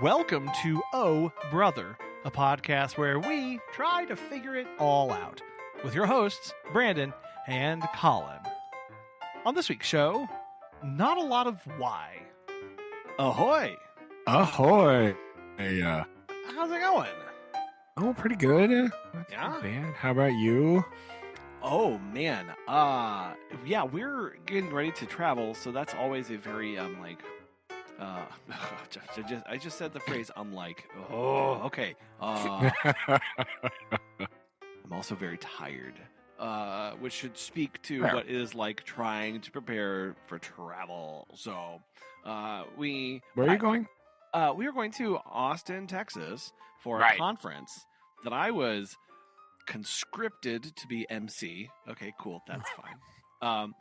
Welcome to Oh Brother, a podcast where we try to figure it all out with your hosts, Brandon and Collin. On this week's show, not a lot of why. Ahoy! Ahoy! Hey, How's it going? oh, pretty good. Not Yeah? too bad. How about you? Oh man, yeah, we're getting ready to travel, so that's always a very I just said the phrase okay. I'm also very tired, which should speak to Fair. what it is like trying to prepare for travel. So, Where are you going? we are going to Austin, Texas for a Right. conference that I was conscripted to be MC. Okay, cool. That's fine.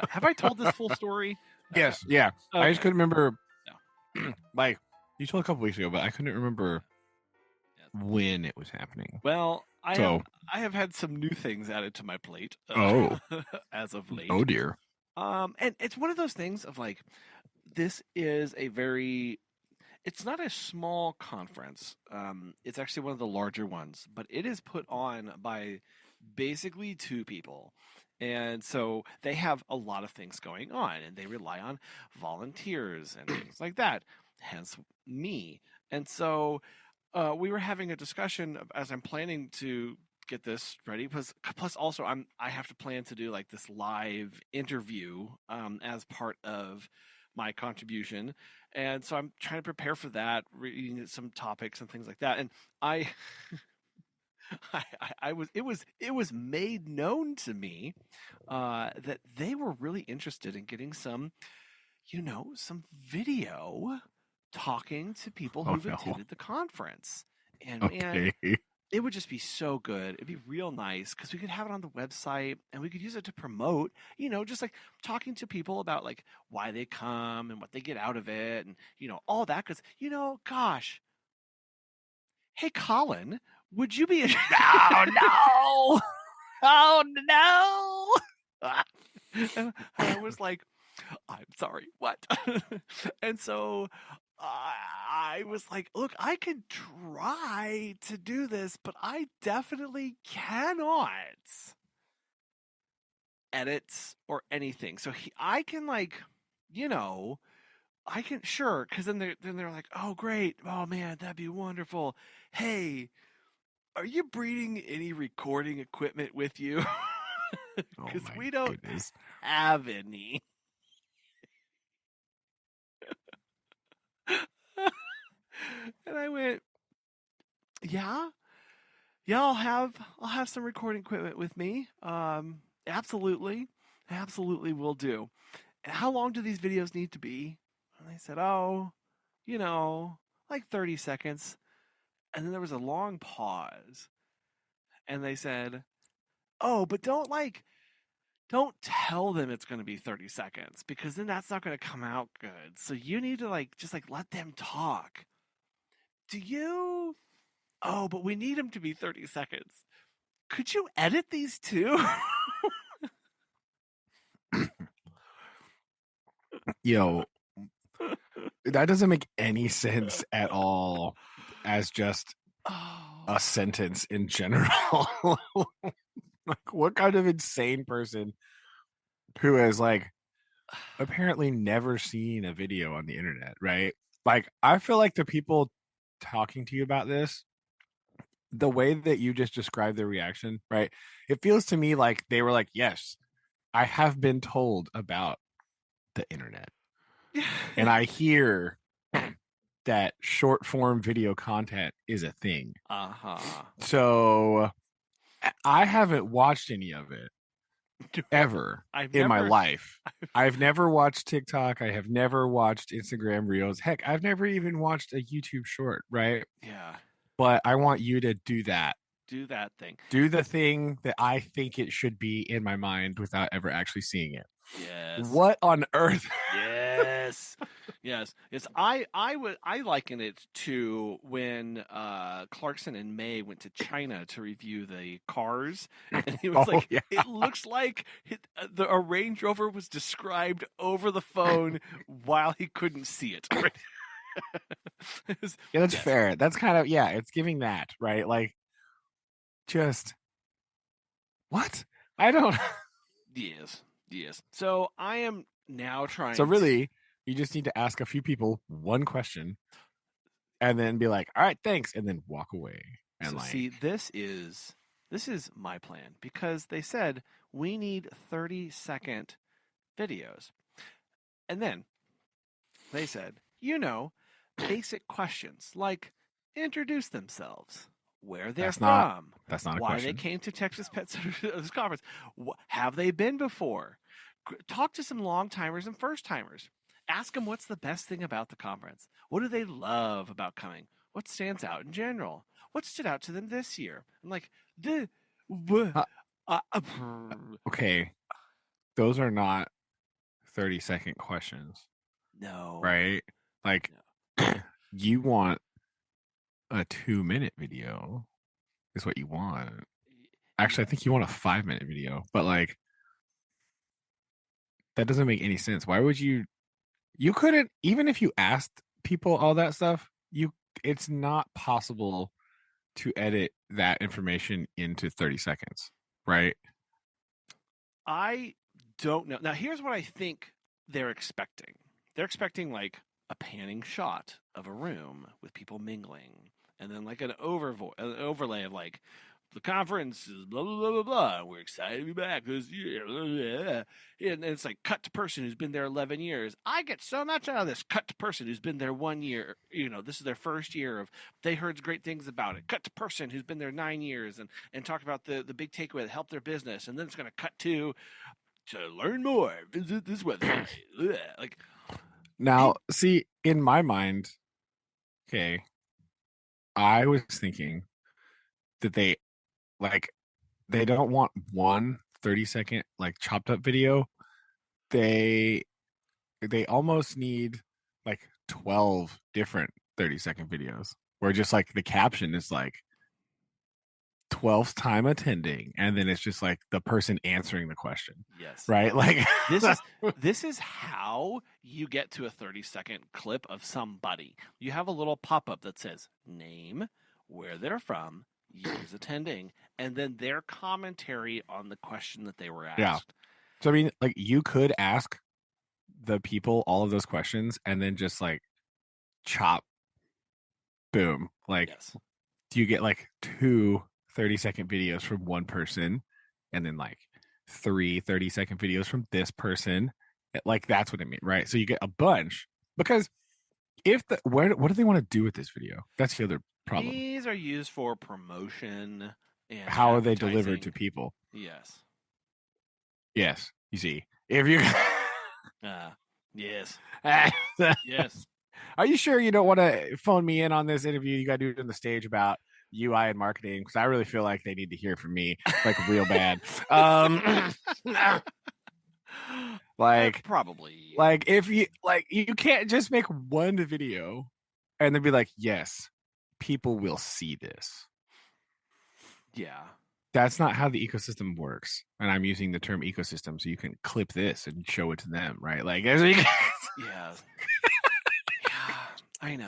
Have I told this full story? Yes, yeah. I just Okay. couldn't remember. Like, you told a couple weeks ago, but I couldn't remember when it was happening. Well, I So- have had some new things added to my plate. Oh. As of late. Oh, dear. And it's one of those things of like, this is it's not a small conference. It's actually one of the larger ones, but it is put on by basically two people. And so they have a lot of things going on and they rely on volunteers and things like that, hence me. And so we were having a discussion as I'm planning to get this ready. Plus also I have to plan to do like this live interview as part of my contribution. And so I'm trying to prepare for that, reading some topics and things like that. And it was made known to me that they were really interested in getting some video talking to people Oh, who've no. attended the conference. And man, Okay. it would just be so good. It'd be real nice because we could have it on the website and we could use it to promote, just like talking to people about like why they come and what they get out of it and, all that. Because, gosh. Hey, Collin, would you be... Oh, no! Oh, no! And I was like, I'm sorry, what? And so I was like, look, I could try to do this, but I definitely cannot edit or anything. So I can I can, sure, because then they're like, oh, great. Oh, man, that'd be wonderful. Hey, are you bringing any recording equipment with you? Because Oh, my we don't goodness. have any. And I went, yeah, I'll have some recording equipment with me. Absolutely will do. And how long do these videos need to be? And they said, oh, like 30 seconds. And then there was a long pause. And they said, oh, but don't tell them it's going to be 30 seconds because then that's not going to come out good. So you need to just let them talk. Do you? Oh, but we need them to be 30 seconds. Could you edit these too? Yo, that doesn't make any sense at all as just a sentence in general. Like, what kind of insane person who has apparently never seen a video on the internet, right? Like, I feel like the people talking to you about this, the way that you just described their reaction, right? It feels to me like they were like, yes, I have been told about the internet. And I hear that short form video content is a thing. Uh-huh. So I haven't watched any of it ever in my life. I've never watched TikTok. I have never watched Instagram Reels. Heck, I've never even watched a YouTube short, right? Yeah. But I want you to do that. Do that thing. Do the thing that I think it should be in my mind without ever actually seeing it. Yes. What on earth? Yes. Yes. I liken it to when Clarkson and May went to China to review the cars, and he was Oh, yeah. it looks like a Range Rover was described over the phone while he couldn't see it. Right? Yeah, that's Yes. fair. That's kind of, yeah, it's giving that, right? Like, just what? I don't. Yes. Yes. So I am now So trying to. really, you just need to ask a few people one question and then be like, all right, thanks, and then walk away. And So like, see, this is my plan because they said we need 30-second videos. And then they said, basic questions like introduce themselves, where they're from, that's not a why they question. came to Texas Pet Center's conference, have they been before? Talk to some long timers and first timers. Ask them what's the best thing about the conference. What do they love about coming? What stands out in general? What stood out to them this year? I'm like, the, Uh, okay, those are not 30-second questions, no, right? Like, no. you want a 2-minute video, is what you want. Actually, I Yes. think you want a 5-minute video, but like, that doesn't make any sense. Why would you? You couldn't, even if you asked people all that stuff, it's not possible to edit that information into 30 seconds, right? I don't know. Now, here's what I think they're expecting. They're expecting like a panning shot of a room with people mingling, and then like an overlay of like the conference is blah blah blah blah blah. We're excited to be back this year. Blah, blah, blah. And it's like cut to person who's been there 11 years. I get so much out of this. Cut to person who's been there 1 year. This is their first year of. They heard great things about it. Cut to person who's been there 9 years and talk about the big takeaway that helped their business. And then it's going to cut to learn more, visit this website. Like, Now, see, in my mind, okay, I was thinking that like they don't want one 30-second like chopped up video. They they almost need like 12 different 30-second videos where just like the caption is like 12th time attending, and then it's just like the person answering the question, yes, right? Like, this is how you get to a 30-second clip of somebody. You have a little pop-up that says name, where they're from, years attending, and then their commentary on the question that they were yeah. asked. So I mean, like, you could ask the people all of those questions and then just like chop, boom. Like, Yes. do you get like two 30-second videos from one person and then like three 30-second videos from this person? Like, that's what I mean, right? So you get a bunch, because if what do they want to do with this video? That's the other problem. These are used for promotion and How are they delivered to advertising. people? Yes. Yes, you see, if you Yes. Yes. are you sure you don't want to phone me in on this interview? You got to do it on the stage about UI and marketing, because I really feel like they need to hear from me, like, real bad. Like, Probably. if you can't just make one video and then be like, yes, people will see this. Yeah. That's not how the ecosystem works. And I'm using the term ecosystem so you can clip this and show it to them, right? Like, Yeah. Yeah. I know.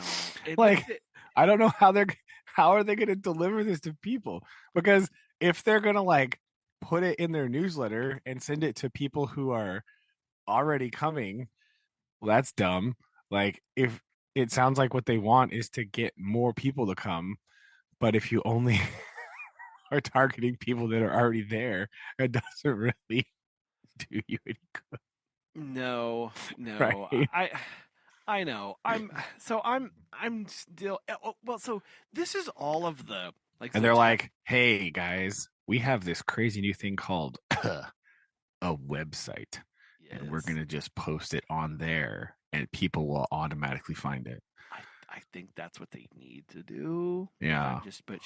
Like, I don't know how are they going to deliver this to people? Because if they're going to like put it in their newsletter and send it to people who are already coming, well, that's dumb. Like, if it sounds like what they want is to get more people to come, but if you only are targeting people that are already there, it doesn't really do you any good. No, no. Right? I know. I'm still well. So this is all of the like And the they're tech. like, hey guys, we have this crazy new thing called a website, and we're Yes. going to just post it on there and people will automatically find it. I think that's what they need to do. Yeah, But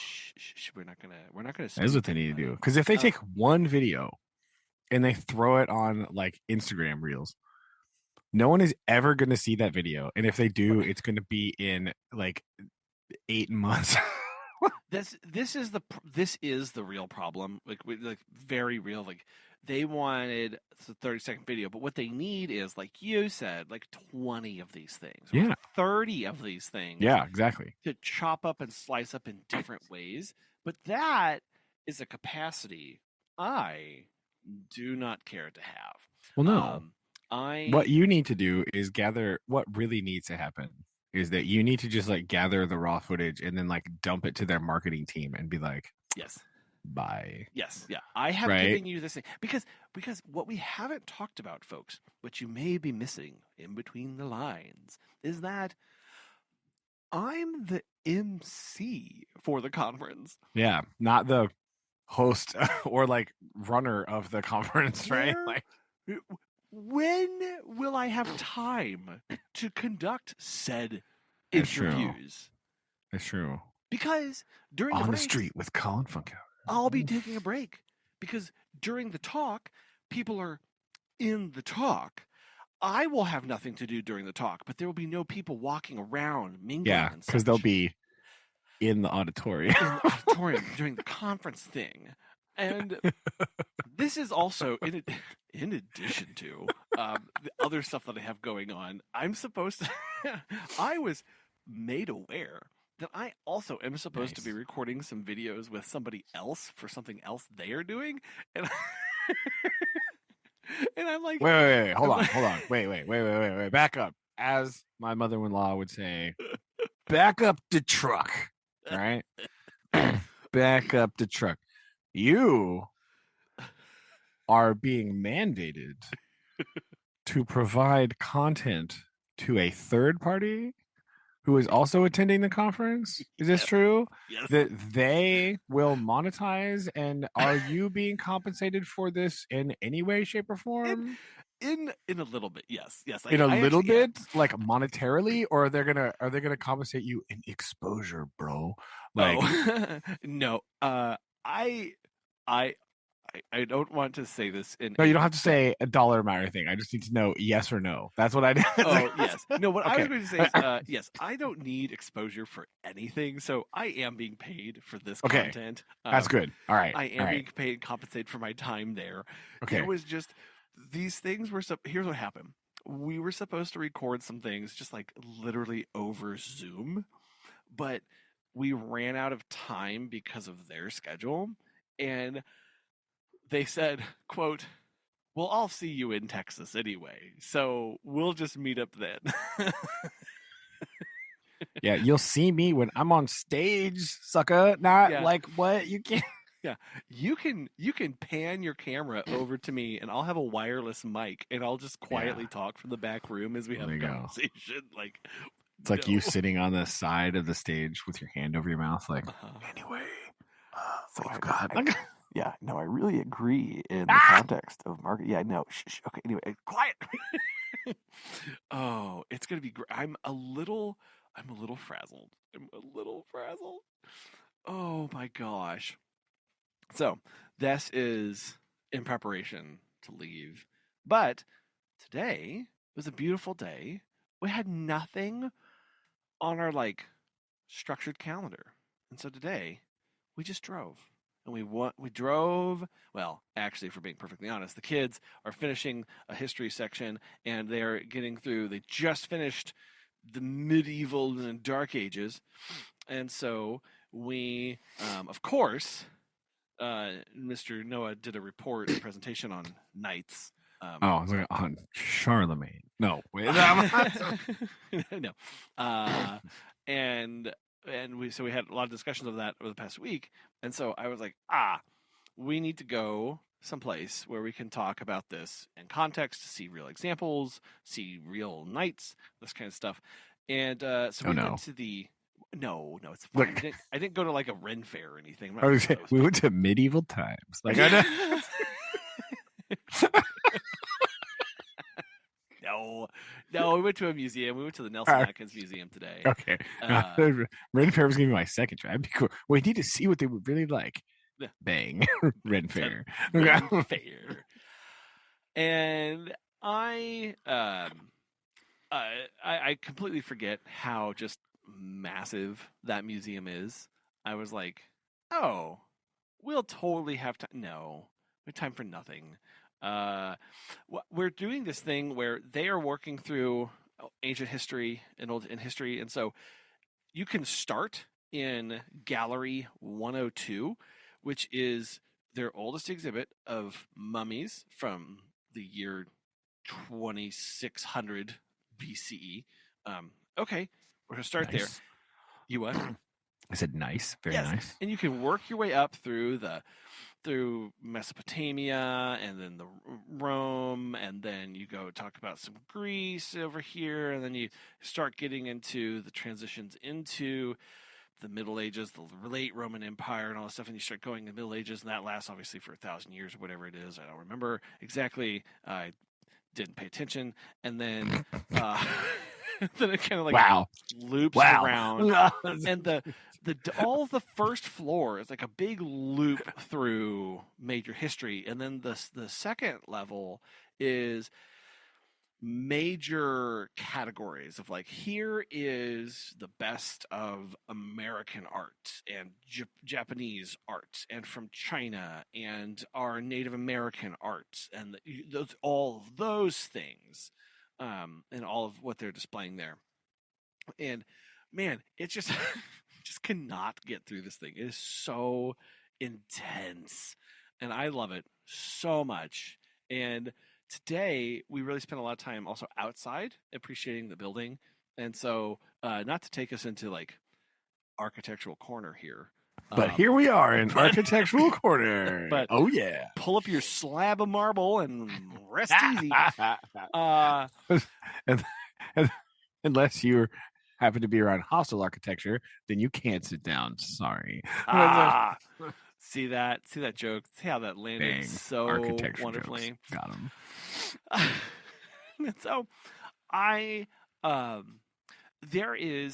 we're not gonna that is what spook they need to do. anybody. Because if they take one video and they throw it on like Instagram reels, no one is ever going to see that video. And if they do, it's going to be in like 8 months. This is the real problem. Like very real. Like they wanted a 30-second video, but what they need is, like you said, like 20 of these things or Yeah. 30 of these things Yeah, exactly. to chop up and slice up in different ways. But that is a capacity I do not care to have. Well, no. What I you need to do is gather what really needs to happen is that you need to just like gather the raw footage and then like dump it to their marketing team and be like, yes. bye. Yes, yeah. I have Right? given you this thing because what we haven't talked about, folks, what you may be missing in between the lines, is that I'm the MC for the conference. Yeah. Not the host or like runner of the conference, right? Where, Like, when will I have time to conduct said that's true. interviews? That's true. Because during On the breaks, street with Collin Funko. I'll be taking a break. Because during the talk, people are in the talk. I will have nothing to do during the talk, but there will be no people walking around mingling. Yeah, and because such they'll be in the auditorium. in the auditorium during the conference thing. And this is also in addition to the other stuff that I have going on. I'm supposed to. I was made aware that I also am supposed to be Nice. recording some videos with somebody else for something else they are doing, and and I'm like, Wait. Hold I'm on. like- Hold on. Wait. Back up. As my mother-in-law would say, back up the truck. All right. Back up the truck. You are being mandated to provide content to a third party who is also attending the conference. Is this Yes. true? Yes. That they will monetize, and are you being compensated for this in any way, shape, or form? In a little bit, yes. In a I little actually am. bit, like monetarily, or are they gonna compensate you in exposure, bro? Like, Oh no. I I I don't want to say this in no, a you don't have to say a dollar amount or anything. I just need to know yes or no. That's what I did. Oh yes. No, what I was Okay. going to say is yes, I don't need exposure for anything, so I am being paid for this Okay. content. That's good. All right. I am All being right. paid and compensated for my time there. Okay. It was just these things were here's what happened. We were supposed to record some things just like literally over Zoom, but we ran out of time because of their schedule, and they said, quote, well, I'll see you in Texas anyway, so we'll just meet up then. Yeah, you'll see me when I'm on stage, sucker. Not Yeah. like what you can't. Yeah, you can pan your camera over to me, and I'll have a wireless mic, and I'll just quietly talk from the back room as we have There a you go. conversation. Like, It's like you sitting on the side of the stage with your hand over your mouth, like, anyway. we've got. Yeah, no, I really agree in the context of market. Yeah, no, okay, anyway, quiet. Oh, it's gonna be great. I'm a little frazzled. I'm a little frazzled. Oh my gosh. So this is in preparation to leave, but today was a beautiful day. We had nothing on our like structured calendar, and so today we just drove. And we drove. Well, actually, for being perfectly honest, the kids are finishing a history section, and they're getting through. They just finished the medieval and dark ages, and so we, of course, Mr. Noah did a presentation on knights. Oh, I was like on Charlemagne. No, wait. No, and we had a lot of discussions of that over the past week, and so I was like, we need to go someplace where we can talk about this in context, see real examples, see real knights, this kind of stuff, and so we went to the. No, it's fine. I didn't go to like a Ren fair or anything. We went to medieval times. Like I know. No, we went to a museum. We went to the Nelson Atkins Museum today. Okay. Ren Fair was gonna be my second try. That'd be cool. We need to see what they would really like. Bang. Ren Fair. Ren Fair. And I completely forget how just massive that museum is. I was like, oh, we'll totally have time. No, We have time for nothing. We're doing this thing where they are working through ancient history and old in history, and so you can start in Gallery 102, which is their oldest exhibit of mummies from the year 2600 BCE. Okay, we're gonna start there. Nice. You what? I said nice. Very Yes, nice. and you can work your way up through Mesopotamia and then the Rome, and then you go talk about some Greece over here, and then you start getting into the transitions into the Middle Ages, the late Roman Empire, and all this stuff, and you start going in the Middle Ages, and that lasts obviously for 1,000 years or whatever it is. I don't remember exactly. I didn't pay attention, and then then it kind of like Wow. loops Wow. around, and all of the first floor is like a big loop through major history, and then the second level is major categories of like, here is the best of American art and Japanese art and from China and our Native American art and all of those things, and all of what they're displaying there. And man, it just just cannot get through this thing. It is so intense, and I love it so much. And today we really spent a lot of time also outside appreciating the building. And so, not to take us into like architectural corner here, But here we are in architectural corner. But oh yeah, pull up your slab of marble and rest easy. and unless you happen to be around hostile architecture, then you can't sit down. Sorry. See that joke? See how that landed so architecture wonderfully? Jokes. Got him. And so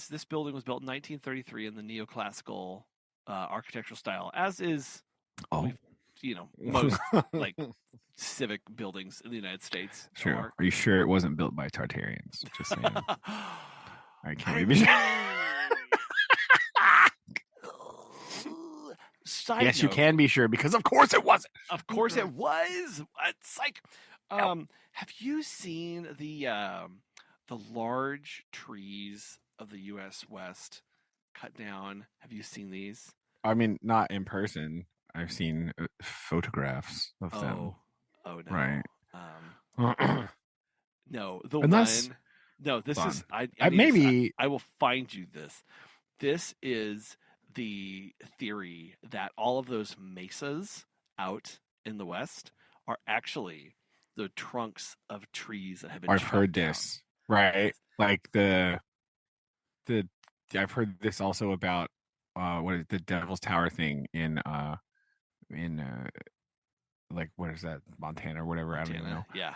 this building was built in 1933 in the neoclassical architectural style, as is most like civic buildings in the United States. Sure. Are you sure it wasn't built by Tartarians? Just saying. I can't be sure. Yes, you can be sure, because of course it wasn't. Of course it was. It's like, have you seen the large trees of the U.S. West cut down? Have you seen these? I mean, not in person. I've seen photographs of them. Oh no! Right. No, the one. No, this is. I will find you this. This is the theory that all of those mesas out in the West are actually the trunks of trees that have been. I've heard this, right? Like the I've heard this also about what is the Devil's Tower thing in like, what is that, Montana or whatever? Montana, I don't know. Yeah.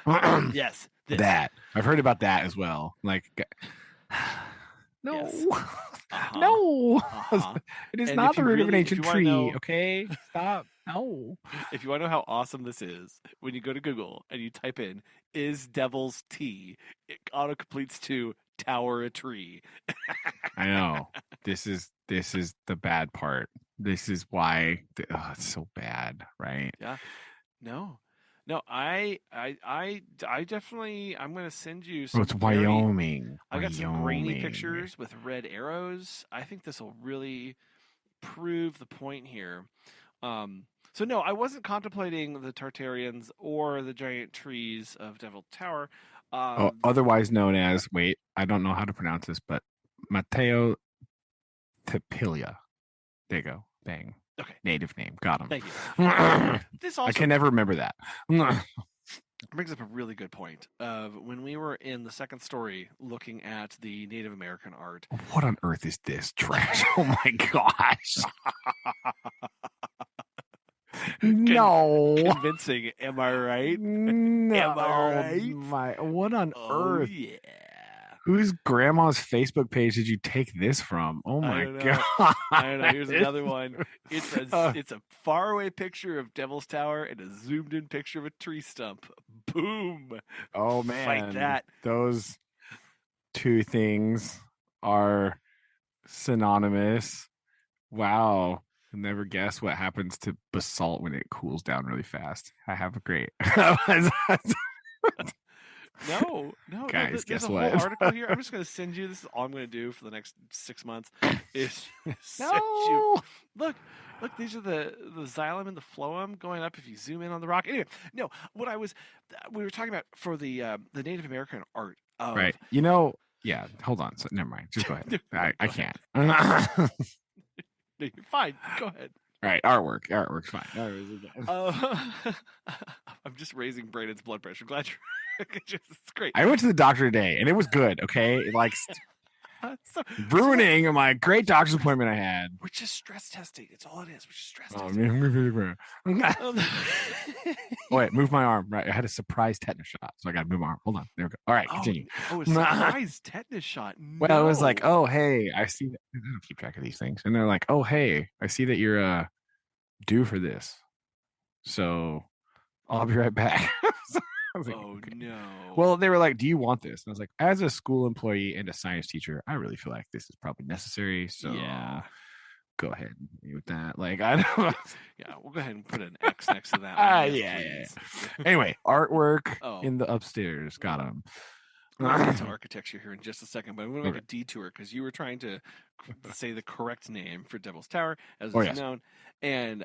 Yes. That I've heard about that as well. Like, no, yes. No, it is not the root of an ancient tree. Okay, stop. No. If you want to know how awesome this is, when you go to Google and you type in "is Devil's Tea," it auto-completes to "tower a tree." I know. This is the bad part. This is why it's so bad, right? Yeah. No. I definitely. I'm going to send you some. It's Wyoming. I got some grainy pictures with red arrows. I think this will really prove the point here. So no, I wasn't contemplating the Tartarians or the giant trees of Devil Tower. Otherwise known as, wait, I don't know how to pronounce this, but Mateo Tepilia. There you go. Bang. Okay. Native name. Got him. Thank you. This also, I can never remember that. Brings up a really good point of when we were in the second story looking at the Native American art. What on earth is this trash? Oh my gosh. No. Convincing. Am I right? No. Am I right? What on earth? Yeah. Whose grandma's Facebook page did you take this from? Oh my god! I don't know. Here's another one. It's a faraway picture of Devil's Tower and a zoomed in picture of a tree stump. Boom! Oh man, fight that. Those two things are synonymous. Wow, You'll never guess what happens to basalt when it cools down really fast. I have a great. No. Guys, There's guess a whole what? article here. I'm just going to send you. This is all I'm going to do for the next 6 months. Is send you. No. Look. These are the xylem and the phloem going up. If you zoom in on the rock. Anyway, no. We were talking about for the Native American art of Right. Yeah. Hold on. So never mind. Just go ahead. I can't. Fine. Go ahead. All right. Artwork's fine. I'm just raising Braden's blood pressure. Glad you're. It's great. I went to the doctor today, and it was good. Okay, like ruining my great doctor's appointment I had. We're just stress testing. It's all it is. We're just stress testing. Wait, move my arm. Right, I had a surprise tetanus shot, so I got to move my arm. Hold on. There we go. All right, continue. A surprise tetanus shot. No. Well, it was like, oh hey, I see that. I don't keep track of these things, and they're like, oh hey, I see that you're due for this, so I'll be right back. Like, okay. No. Well, they were like, do you want this? And I was like, as a school employee and a science teacher, I really feel like this is probably necessary. So go ahead with that. Like, I don't know. Yeah, we'll go ahead and put an X next to that. Yeah. Anyway, artwork in the upstairs. Got them. We'll get to architecture here in just a second, but I'm going to make a detour because you were trying to say the correct name for Devil's Tower, as it's known, and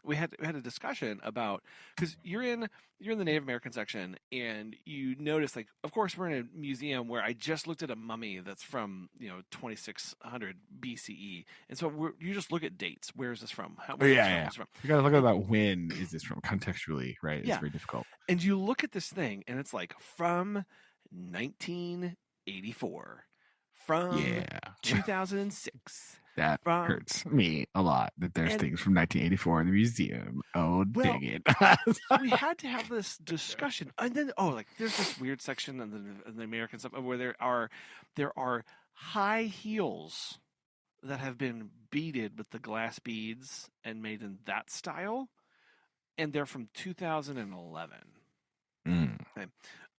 we had a discussion about because you're in the Native American section, and you notice, like, of course, we're in a museum where I just looked at a mummy that's from 2600 BCE, and so you just look at dates. Where is this from? From? You got to look about when is this from contextually, right? It's very difficult. And you look at this thing, and it's like from 1984 from 2006. That hurts me a lot that there's things from 1984 in the museum. Oh, dang it. We had to have this discussion. And then, there's this weird section in the American stuff where there are high heels that have been beaded with the glass beads and made in that style. And they're from 2011. Okay.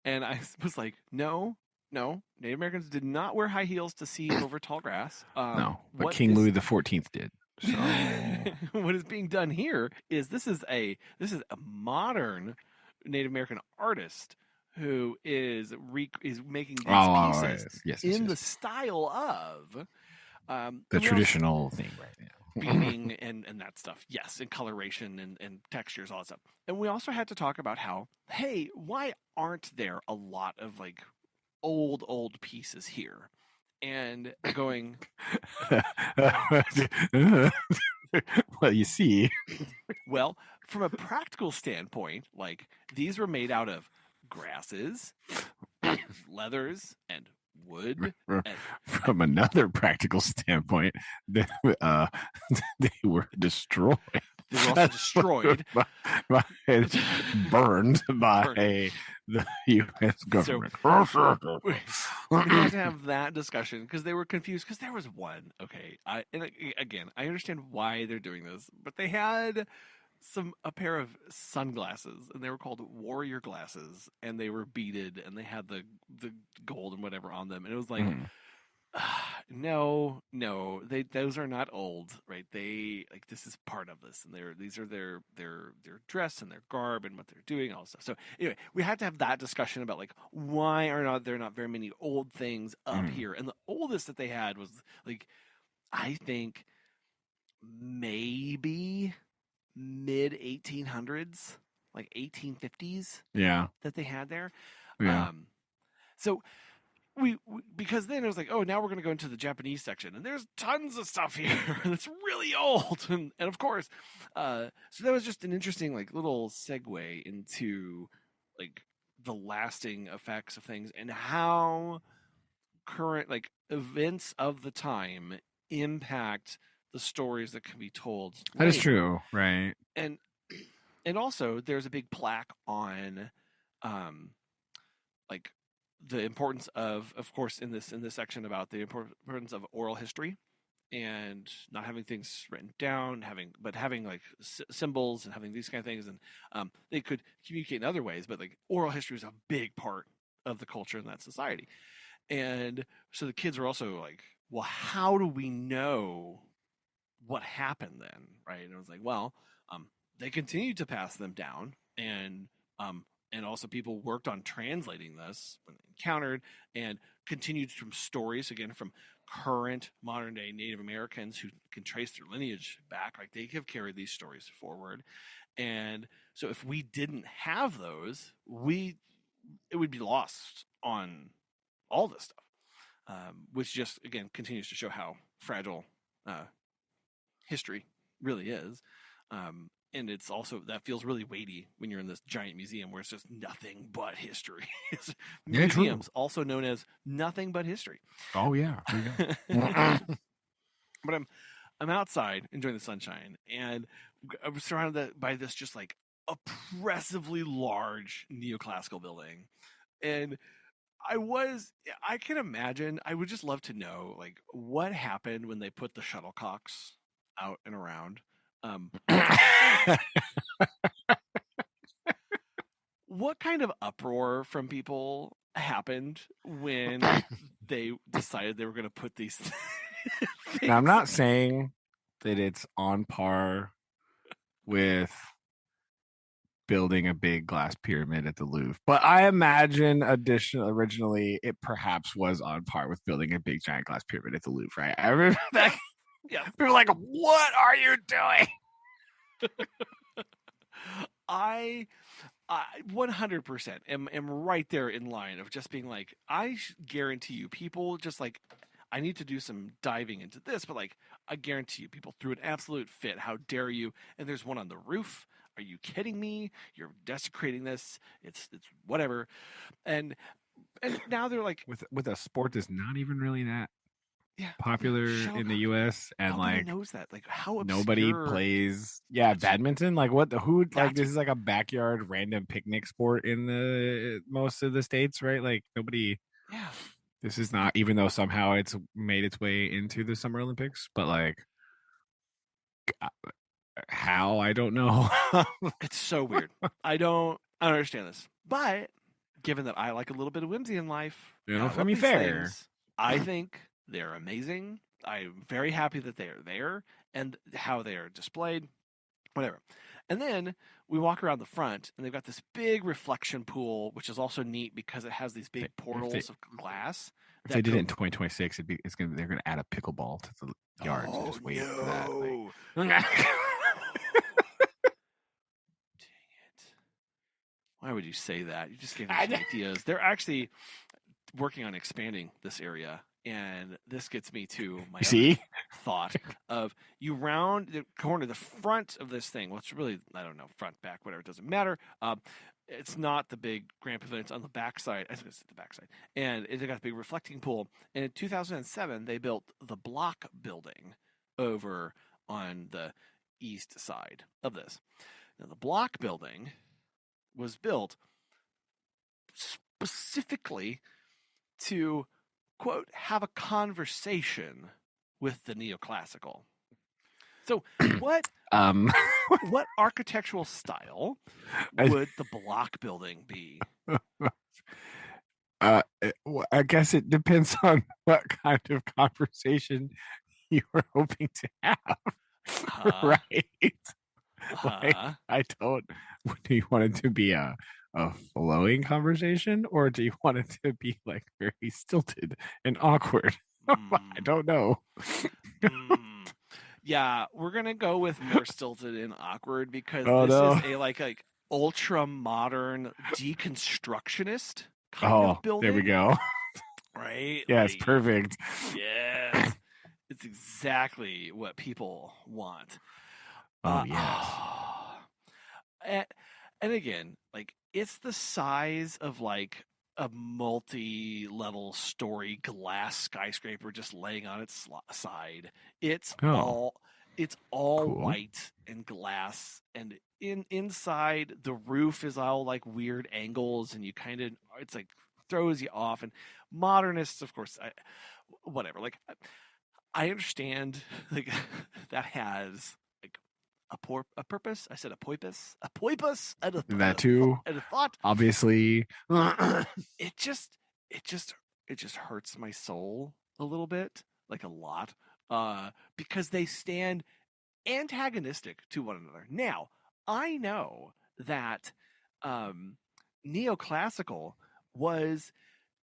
And I was like, no, Native Americans did not wear high heels to see over tall grass. No, but King Louis XIV did. So what is being done here is this is a modern Native American artist who is making these pieces in the style of the traditional thing right now. Beading and that stuff, yes, and coloration and textures, all that stuff. And we also had to talk about how, hey, why aren't there a lot of like old pieces here? And going, well, you see, from a practical standpoint, like these were made out of grasses, leathers, and wood. From another practical standpoint, they were destroyed. They were also destroyed, burned by the U.S. government. So, we had to have that discussion because they were confused. Because there was one, and again, I understand why they're doing this, but they had a pair of sunglasses, and they were called warrior glasses, and they were beaded, and they had the gold and whatever on them, and it was like, no, those are not old, right? They this is part of this, and these are their dress and their garb and what they're doing, all stuff. So anyway, we had to have that discussion about like why are there not very many old things up here, and the oldest that they had was like, I think maybe mid 1800s, like 1850s. That they had there. So we because then it was like, oh, now we're going to go into the Japanese section, and there's tons of stuff here that's really old, and of course, so that was just an interesting like little segue into like the lasting effects of things and how current like events of the time impact the stories that can be told. That is true, right? And also there's a big plaque on like the importance of course in this section about the importance of oral history and not having things written down, having like symbols and having these kind of things, and they could communicate in other ways, but like oral history is a big part of the culture in that society. And so the kids are also like, well, how do we know what happened then, right? And I was like, well, they continued to pass them down, and also people worked on translating this when they encountered, and continued from stories again from current modern day Native Americans who can trace their lineage back. Like they have carried these stories forward, and so if we didn't have those, it would be lost on all this stuff, which just again continues to show how fragile history really is. And it's also that feels really weighty when you're in this giant museum where it's just nothing but history. Yeah, true. Museums, also known as nothing but history. Oh yeah. But I'm outside enjoying the sunshine, and I'm surrounded by this just like oppressively large neoclassical building, and I can imagine. I would just love to know like what happened when they put the shuttlecocks out and around. What kind of uproar from people happened when they decided they were going to put these Now, I'm things? not saying that it's on par with building a big glass pyramid at the Louvre, but I imagine originally it perhaps was on par with building a big giant glass pyramid at the Louvre, right? I remember that. Yes. People were like, "What are you doing?" I 100% am right there in line of just being like, I guarantee you, people just like, I need to do some diving into this, but like, I guarantee you, people threw an absolute fit. How dare you? And there's one on the roof. Are you kidding me? You're desecrating this. It's whatever. And now they're like, with a sport that's not even really that yeah, popular in the shuttlecock. U.S. and Nobody like knows that. Like, how nobody obscure. plays. Yeah, Badminton. Like what? Who? Like that's this is like a backyard random picnic sport in the most of the states, right? Like nobody. yeah. This is not, even though somehow it's made its way into the Summer Olympics, but like how, I don't know. It's so weird. I don't understand this. But given that I like a little bit of whimsy in life, You and know, I I love mean, these fair. things, I think they're amazing. I'm very happy that they are there and how they are displayed, whatever. And then we walk around the front, and they've got this big reflection pool, which is also neat because it has these big If they portals of glass if they that did it go. in 2026, they're gonna add a pickleball to the yard. So Oh just wait for that. Like, no! Dang it! Why would you say that? You just gave me some ideas. They're actually working on expanding this area, and this gets me to my you other see, thought of you round the corner, the front of this thing. Well, it's really, I don't know, front, back, whatever, it doesn't matter. It's not the big grand pavilion, it's on the backside. I think it's the backside, and it got a big reflecting pool. And in 2007 they built the block building over on the east side of this. Now the block building was built specifically to, quote, have a conversation with the neoclassical. So what um, what architectural style I, would the block building be? I guess it depends on what kind of conversation you were hoping to have, Uh, right? Like, uh, I don't. Do you want it to be a flowing conversation, or do you want it to be like very stilted and awkward? I mm, don't know. mm. Yeah, we're gonna go with more stilted and awkward because Oh this is no. a ultra modern deconstructionist kind of Oh, there we building, go. right? Yes, Like, perfect. yes, it's exactly what people want. Oh yes. Oh. And, and again, like it's the size of like a multi-level story glass skyscraper just laying on its side. It's Oh, all it's all cool. white and glass, and inside the roof is all like weird angles, and you kind of it's like throws you off. And modernists, of course, whatever. Like I understand like that has like a purpose. I said a poipus, That too. and a thought. Obviously. It just it just hurts my soul a little bit, like a lot. because they stand antagonistic to one another. Now, I know that neoclassical was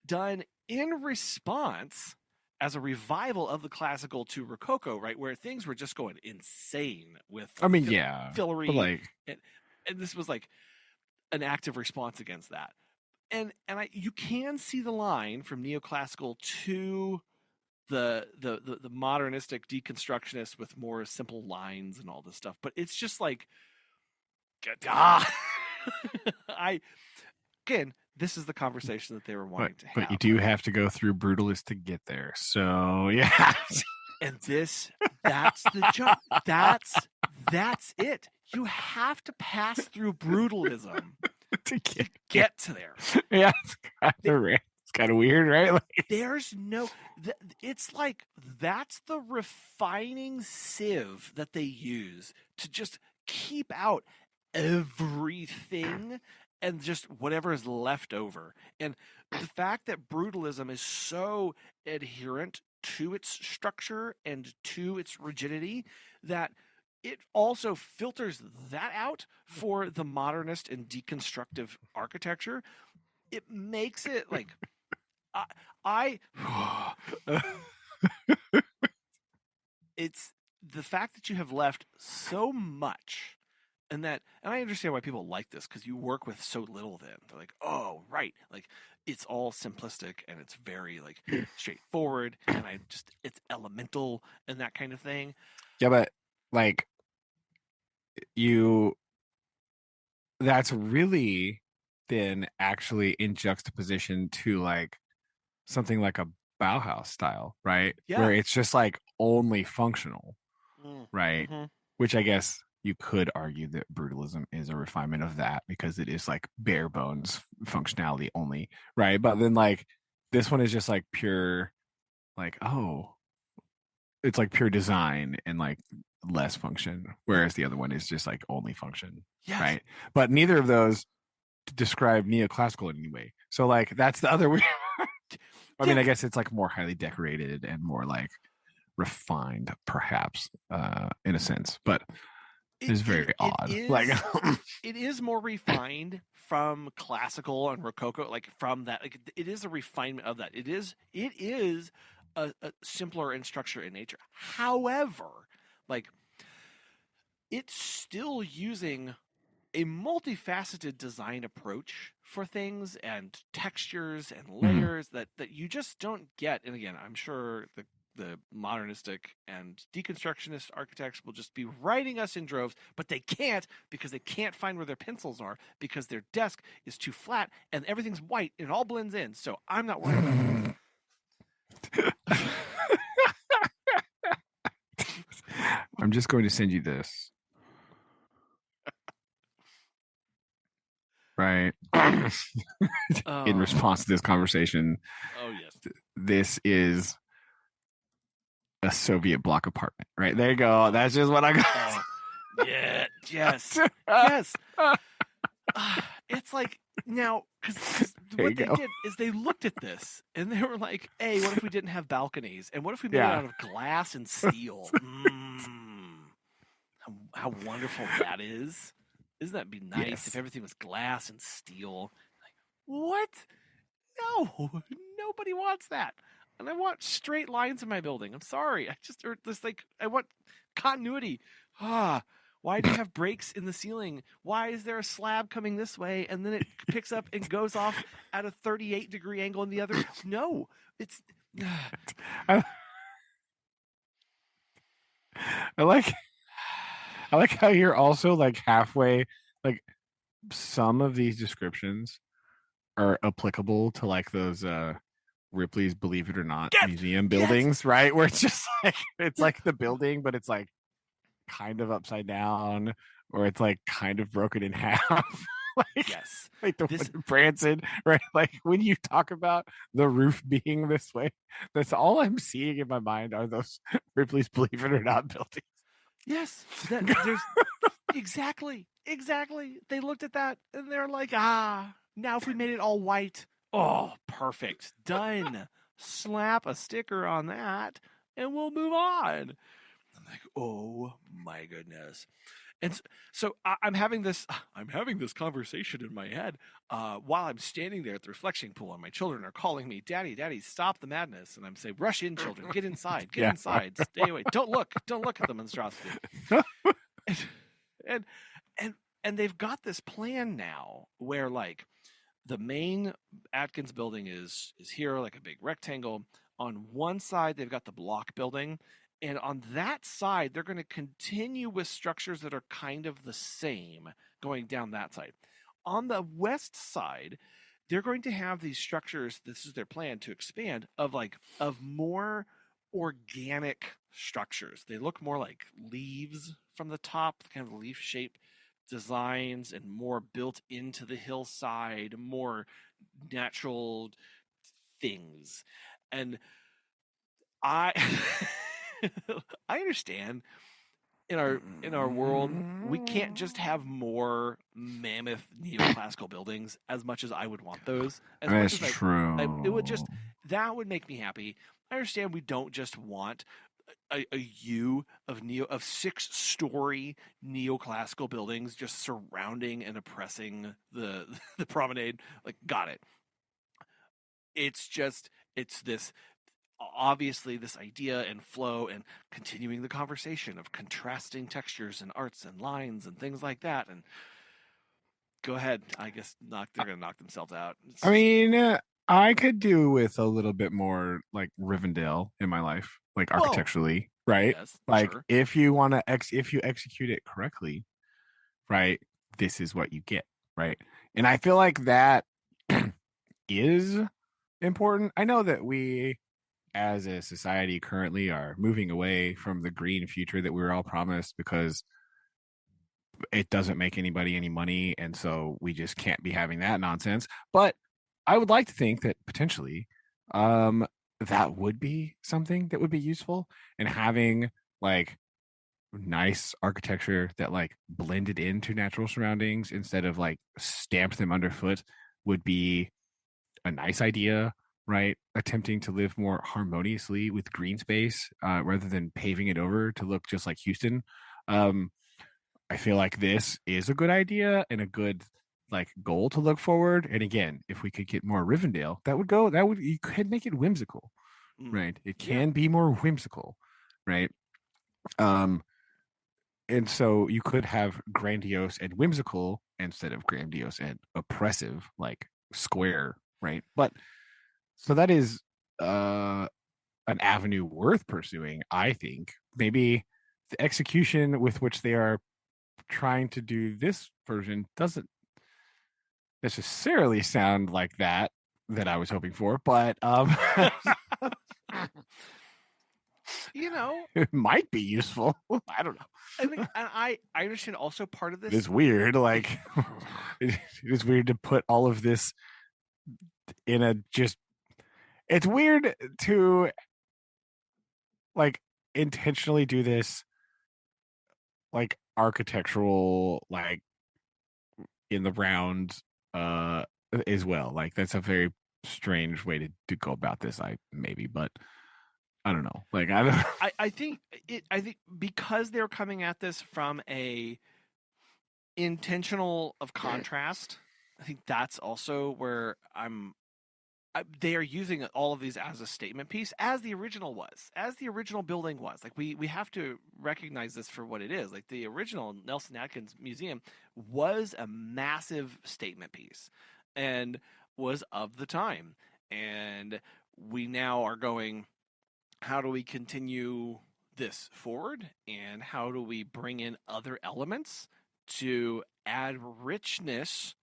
done in response as a revival of the classical to Rococo, right, where things were just going insane with I mean, yeah, but fillery, like, and this was like an active response against that. And you can see the line from neoclassical to the modernistic deconstructionist with more simple lines and all this stuff, but it's just like, I again, this is the conversation that they were wanting to have. But you do have to go through brutalist to get there. So yeah. And that's the job. That's it. You have to pass through brutalism to get to there. Yeah, it's kind of weird, right? Like, there's no, it's like that's the refining sieve that they use to just keep out everything and just whatever is left over. And the fact that brutalism is so adherent to its structure and to its rigidity that it also filters that out for the modernist and deconstructive architecture. It makes it like it's the fact that you have left so much, and I understand why people like this, because you work with so little. Then they're like, oh right, like it's all simplistic and it's very like straightforward, and it's elemental and that kind of thing. Yeah, but like that's really then actually in juxtaposition to like something like a Bauhaus style, right? Yeah. Where it's just like only functional, right? Mm-hmm. Which I guess you could argue that brutalism is a refinement of that because it is like bare bones functionality only, right? But then like this one is just like pure, like, oh, it's like pure design and like less function, whereas the other one is just like only function, Yes. right? But neither of those describe neoclassical in any way. So like that's the other weird. I mean, I guess it's like more highly decorated and more like refined, perhaps, in a sense, but it's very odd. Like it is more refined from classical and Rococo, like from that. Like it is a refinement of that. It is a simpler in structure in nature. However, like it's still using a multifaceted design approach for things and textures and layers that you just don't get. And again, I'm sure the modernistic and deconstructionist architects will just be writing us in droves, but they can't, because they can't find where their pencils are because their desk is too flat and everything's white and it all blends in. So I'm not worried about it. I'm just going to send you this. Right. In response to this conversation. Oh yes. This is a Soviet block apartment. Right. There you go. That's just what I got. Yeah. Yes. Yes. It's like, now, because what they did is they looked at this and they were like, hey, what if we didn't have balconies? And what if we made it out of glass and steel? How wonderful that is. Isn't that be nice if everything was glass and steel? Like, what? No, nobody wants that. And I want straight lines in my building. I'm sorry. I want continuity. Why do you have breaks in the ceiling? Why is there a slab coming this way and then it picks up and goes off at a 38-degree angle in the other? No, it's. I like how you're also like halfway, like some of these descriptions are applicable to like those Ripley's Believe It or Not museum buildings, right? Where it's just like it's like the building, but it's like kind of upside down, or it's like kind of broken in half. Like the one in Branson, right? Like when you talk about the roof being this way, that's all I'm seeing in my mind are those Ripley's Believe It or Not buildings. Yes, there's exactly. They looked at that and they're like, now if we made it all white, oh, perfect, done. Slap a sticker on that. and we'll move on. I'm like, oh my goodness. And so I'm having this conversation in my head while I'm standing there at the reflection pool, and my children are calling me, "Daddy, Daddy, stop the madness!" And I'm saying, "Rush in, children, get inside, Yeah. stay away, don't look at the monstrosity." and and and, and they've got this plan now where like the main Atkins building is here, like a big rectangle. On one side, they've got the block building, and on that side, they're going to continue with structures that are kind of the same going down that side. On the west side, they're going to have these structures. This is their plan to expand of more organic structures. They look more like leaves from the top, kind of leaf shape designs, and more built into the hillside, more natural things. And I I understand in our world we can't just have more mammoth neoclassical buildings as much as I would want those. As much That's as true. it would just that would make me happy. I understand we don't just want a U of 6-story neoclassical buildings just surrounding and oppressing the the promenade. Like, got it. It's this obviously this idea and flow and continuing the conversation of contrasting textures and arts and lines and things like that. And go ahead, I guess they're gonna knock themselves out. I mean, I could do with a little bit more like Rivendell in my life, like Whoa, architecturally, right? yes, Like sure. if you execute it correctly, right, this is what you get, right? And I feel like that is important. I know that we as a society currently are moving away from the green future that we were all promised because it doesn't make anybody any money, and so we just can't be having that nonsense. But I would like to think that potentially um that would be something that would be useful, and having like nice architecture that like blended into natural surroundings instead of like stamped them underfoot would be a nice idea, right? Attempting to live more harmoniously with green space rather than paving it over to look just like Houston. um I feel like this is a good idea and a good like goal to look forward. And again, if we could get more Rivendell, that would you could make it whimsical, Mm, right? It yeah. can be more whimsical, right? Um, and so you could have grandiose and whimsical instead of grandiose and oppressive, like square, right? But so that is an avenue worth pursuing, I think. Maybe the execution with which they are trying to do this version doesn't necessarily sound like that I was hoping for, but You know, it might be useful. I don't know. I understand also part of this. It's weird. Like it is weird to put all of this in a just. It's weird to like intentionally do this like architectural like in the round uh as well. Like that's a very strange way to go about this. But I don't know. Like I don't. I think because they're coming at this from a intentional of contrast, I think that's also where they are using all of these as a statement piece, as the original was, as the original building was. Like we have to recognize this for what it is. Like the original Nelson Atkins Museum was a massive statement piece, and was of the time. And we now are going, how do we continue this forward, and how do we bring in other elements to add richness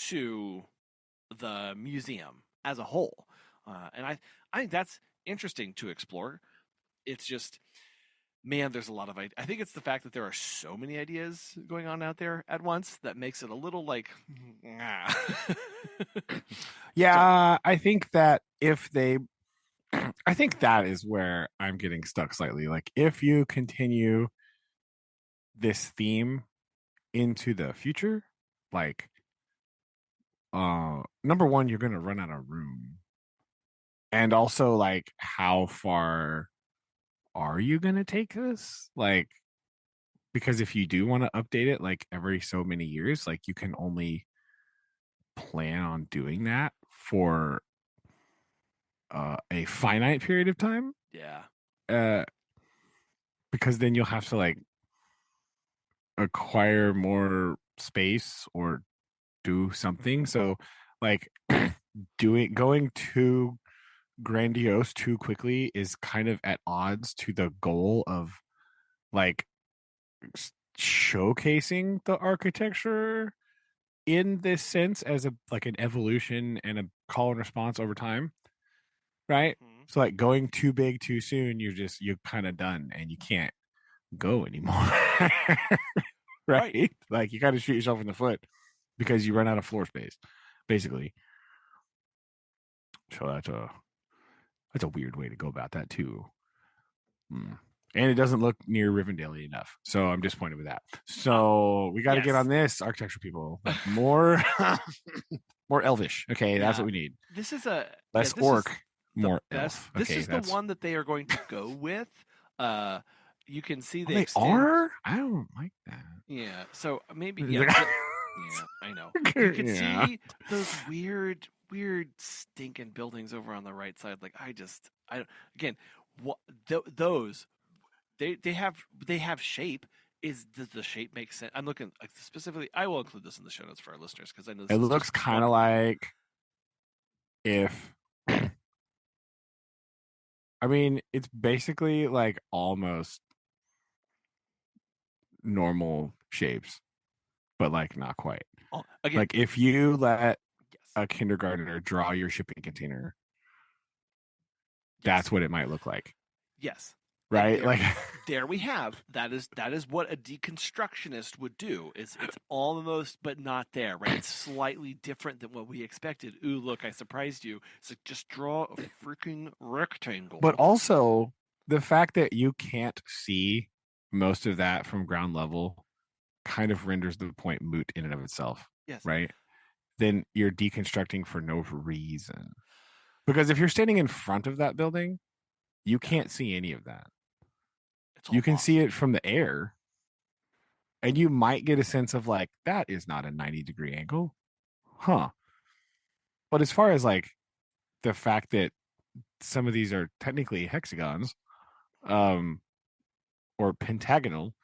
to the museum as a whole? And I think that's interesting to explore. It's just, man, there's a lot of I think it's the fact that there are so many ideas going on out there at once that makes it a little like, so Yeah, I think that if they I think that is where I'm getting stuck slightly. Like if you continue this theme into the future, like number one, you're gonna run out of room. And also like how far are you going to take this? Like, because if you do want to update it like every so many years, like you can only plan on doing that for a finite period of time. Yeah. Uh, because then you'll have to like acquire more space or do something. So, like, going too grandiose too quickly is kind of at odds to the goal of like showcasing the architecture in this sense as a like an evolution and a call and response over time, right? Mhm. So like going too big too soon, you're kind of done and you can't go anymore. Right. Right? Like you kind of shoot yourself in the foot because you run out of floor space, basically. So that's a weird way to go about that too. Mm. And it doesn't look near Rivendell enough. So I'm disappointed with that. So we got to get Yes. on this architecture, people. Like more, more elvish. Okay, that's what Yeah. we need. This is a yeah, Less this is orc, the more best. elf. This Okay, is the that's. one that they are going to go with. Uh you can see Oh, they they extend. are. I don't like Yeah. So maybe yeah, that. yeah, I know. You could Yeah, see those weird stinking buildings over on the right side. Like I don't again, what those they have shape. Does the shape make sense? I'm looking like, specifically. I will include this in the show notes for our listeners because I know it this is looks just kind one of view. like if. I mean, it's basically like almost normal shapes, but like not quite. Oh, again, Like if you let yes, a kindergartner draw your shipping container, yes, that's what it might look like, yes. And right? Like, there we have that is what a deconstructionist would do. Is it's almost but not there, right? It's slightly different than what we expected. Ooh, look, I surprised you. It's like just draw a freaking but rectangle. also the fact that you can't see most of that from ground level kind of renders the point moot in and of itself, Yes, right? Then you're deconstructing for no reason. Because if you're standing in front of that building, you yeah, can't see any of that. it's You all can see lost. it from the air, and you might get a sense of like, that is not a 90-degree angle. Huh. But as far as like the fact that some of these are technically hexagons, um, or pentagonal,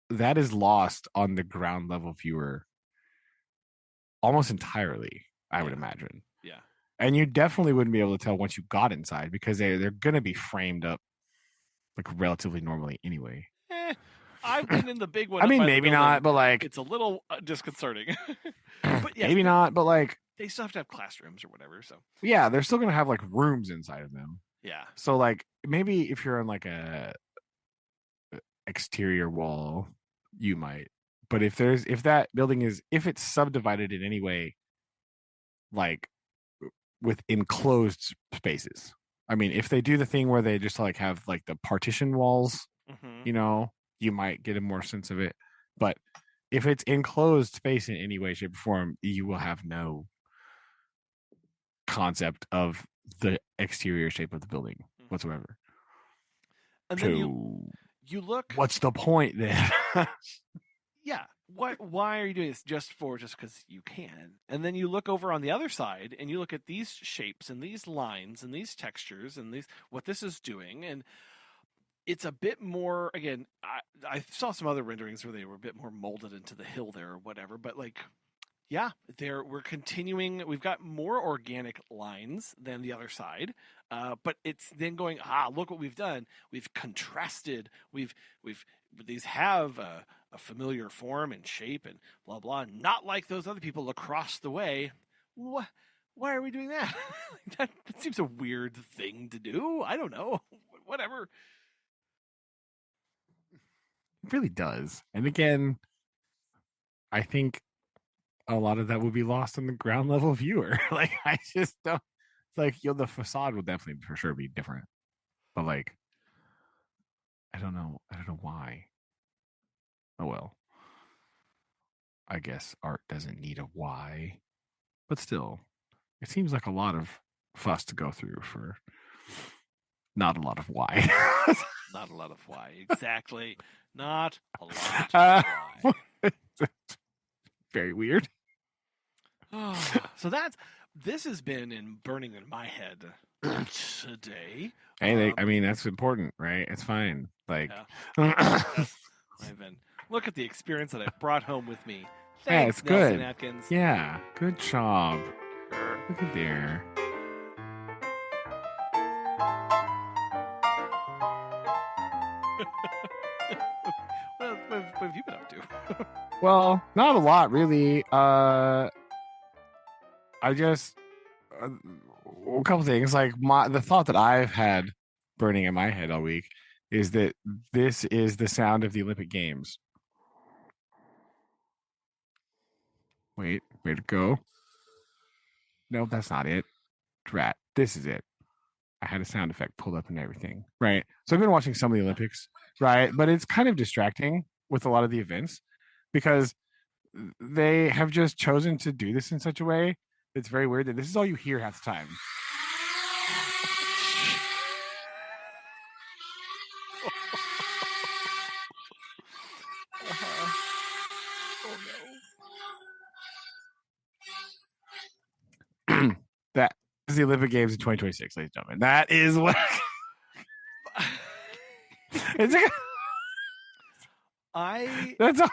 that is lost on the ground level viewer almost entirely, I would Yeah, imagine. yeah. And you definitely wouldn't be able to tell once you got inside because they're going to be framed up like relatively normally anyway. Eh, I've been in the big one I up mean, by the maybe building. not, but like It's a little disconcerting. But yes, maybe not, but like they still have to have classrooms or whatever. So yeah, they're still going to have like rooms inside of them. yeah, So like maybe if you're on like a exterior wall, you might. But if that building is if it's subdivided in any way like with enclosed spaces. I mean, if they do the thing where they just like have like the partition walls, hmm you know, you might get a more sense of it. But if it's enclosed space in any way, shape, or form, you will have no concept of the exterior shape of the building hmm whatsoever. and then So, you look. what's the point then? Yeah, why are you doing this just because you can? And then you look over on the other side and you look at these shapes and these lines and these textures and these what this is doing, and it's a bit more. Again, I saw some other renderings where they were a bit more molded into the hill there or whatever, but like, yeah, there we're continuing. We've got more organic lines than the other side, but it's then going. Look what we've done. We've contrasted. We've these have a familiar form and shape and blah blah. Not like those other people across the way. What? Why are we doing that? That seems a weird thing to do. I don't know. Whatever. It really does. And again, I think a lot of that would be lost on the ground level viewer. Like I just don't. It's like the facade will definitely for sure be different, but like I don't know. I don't know why. Oh well. I guess art doesn't need a why, but still, it seems like a lot of fuss to go through for not a lot of why. Not a lot of why. Exactly. Not a lot uh, of why. very weird. So this has been burning in my head today. Hey, I mean, that's important, right? It's fine. Like, Yeah. yeah, Yes. Look at the experience that I brought home with me. it's Thanks, Nelson good. Atkins. Yeah, good job. Sure. Look at there. What have you been up to? Well, not a lot, really. I just a couple things. Like the thought that I've had burning in my head all week is that this is the sound of the Olympic Games. Wait, way to go. No, that's not it. Drat. This is it. I had a sound effect pulled up and everything. Right. So I've been watching some of the Olympics, right? But it's kind of distracting with a lot of the events because they have just chosen to do this in such a way that's very weird that this is all you hear half the time. Oh no. That is the Olympic Games in 2026, ladies and gentlemen. That is what it's like, I that's all,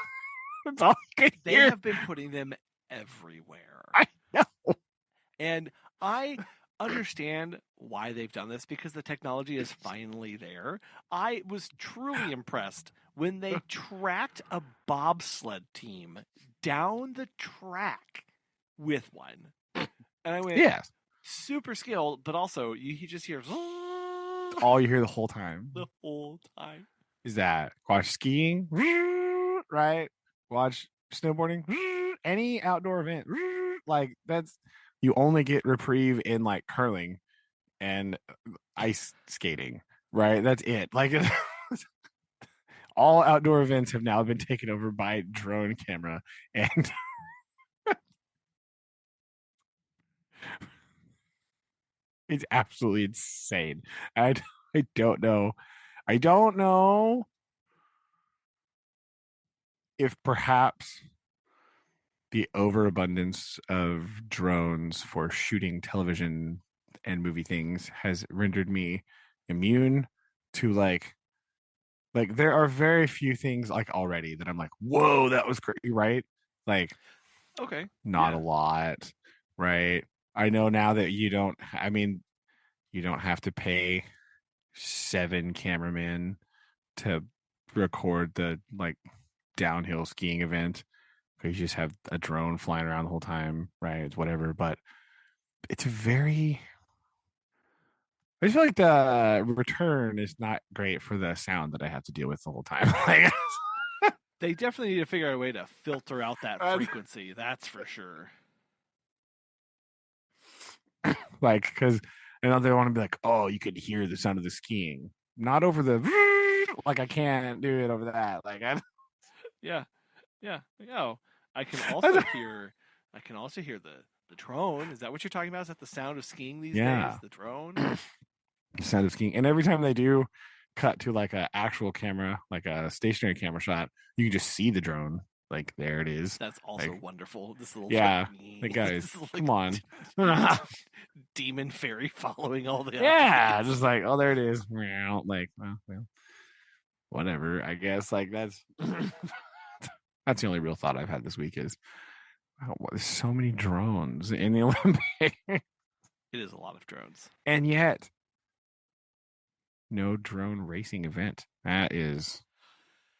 that's all I could they hear. have been putting them everywhere. I know. And I understand why they've done this because the technology is finally there. I was truly impressed when they tracked a bobsled team down the track with one. And I went, Yes. super skilled, but also you just hear All you hear the whole time the whole time. is that. Watch skiing, right? Watch snowboarding, any outdoor event. Like that's you only get reprieve in like curling and ice skating, right? That's it. Like all outdoor events have now been taken over by drone camera and it's absolutely insane. I don't know. I don't know if perhaps the overabundance of drones for shooting television and movie things has rendered me immune to like there are very few things like already that I'm like, whoa, that was crazy, right? Like Okay. not a Yeah. lot, right? I know now that I mean, you don't have to pay 7 cameramen to record the like downhill skiing event. You just have a drone flying around the whole time, right? It's whatever, but it's very. I just feel like the return is not great for the sound that I have to deal with the whole time. They definitely need to figure out a way to filter out that frequency. That's for sure. like, because I know they want to be like, oh, you could hear the sound of the skiing, not over the like I can't do it over that. Like, Yeah. Yeah. Oh, I can also hear. I can also hear the drone. Is that what you're talking about? Is that the sound of skiing these days? yeah, The drone. sound of skiing, and every time they do cut to like an actual camera, like a stationary camera shot, you can just see the drone. Like there it is. That's also Like wonderful. This little yeah, like guys, this is like come on. demon fairy following all the Yeah, occupants. just like oh, there it is. Like well, whatever. I guess like that's that's the only real thought I've had this week is oh, there's so many drones in the Olympics, It is a lot of drones. and yet no drone racing event. That is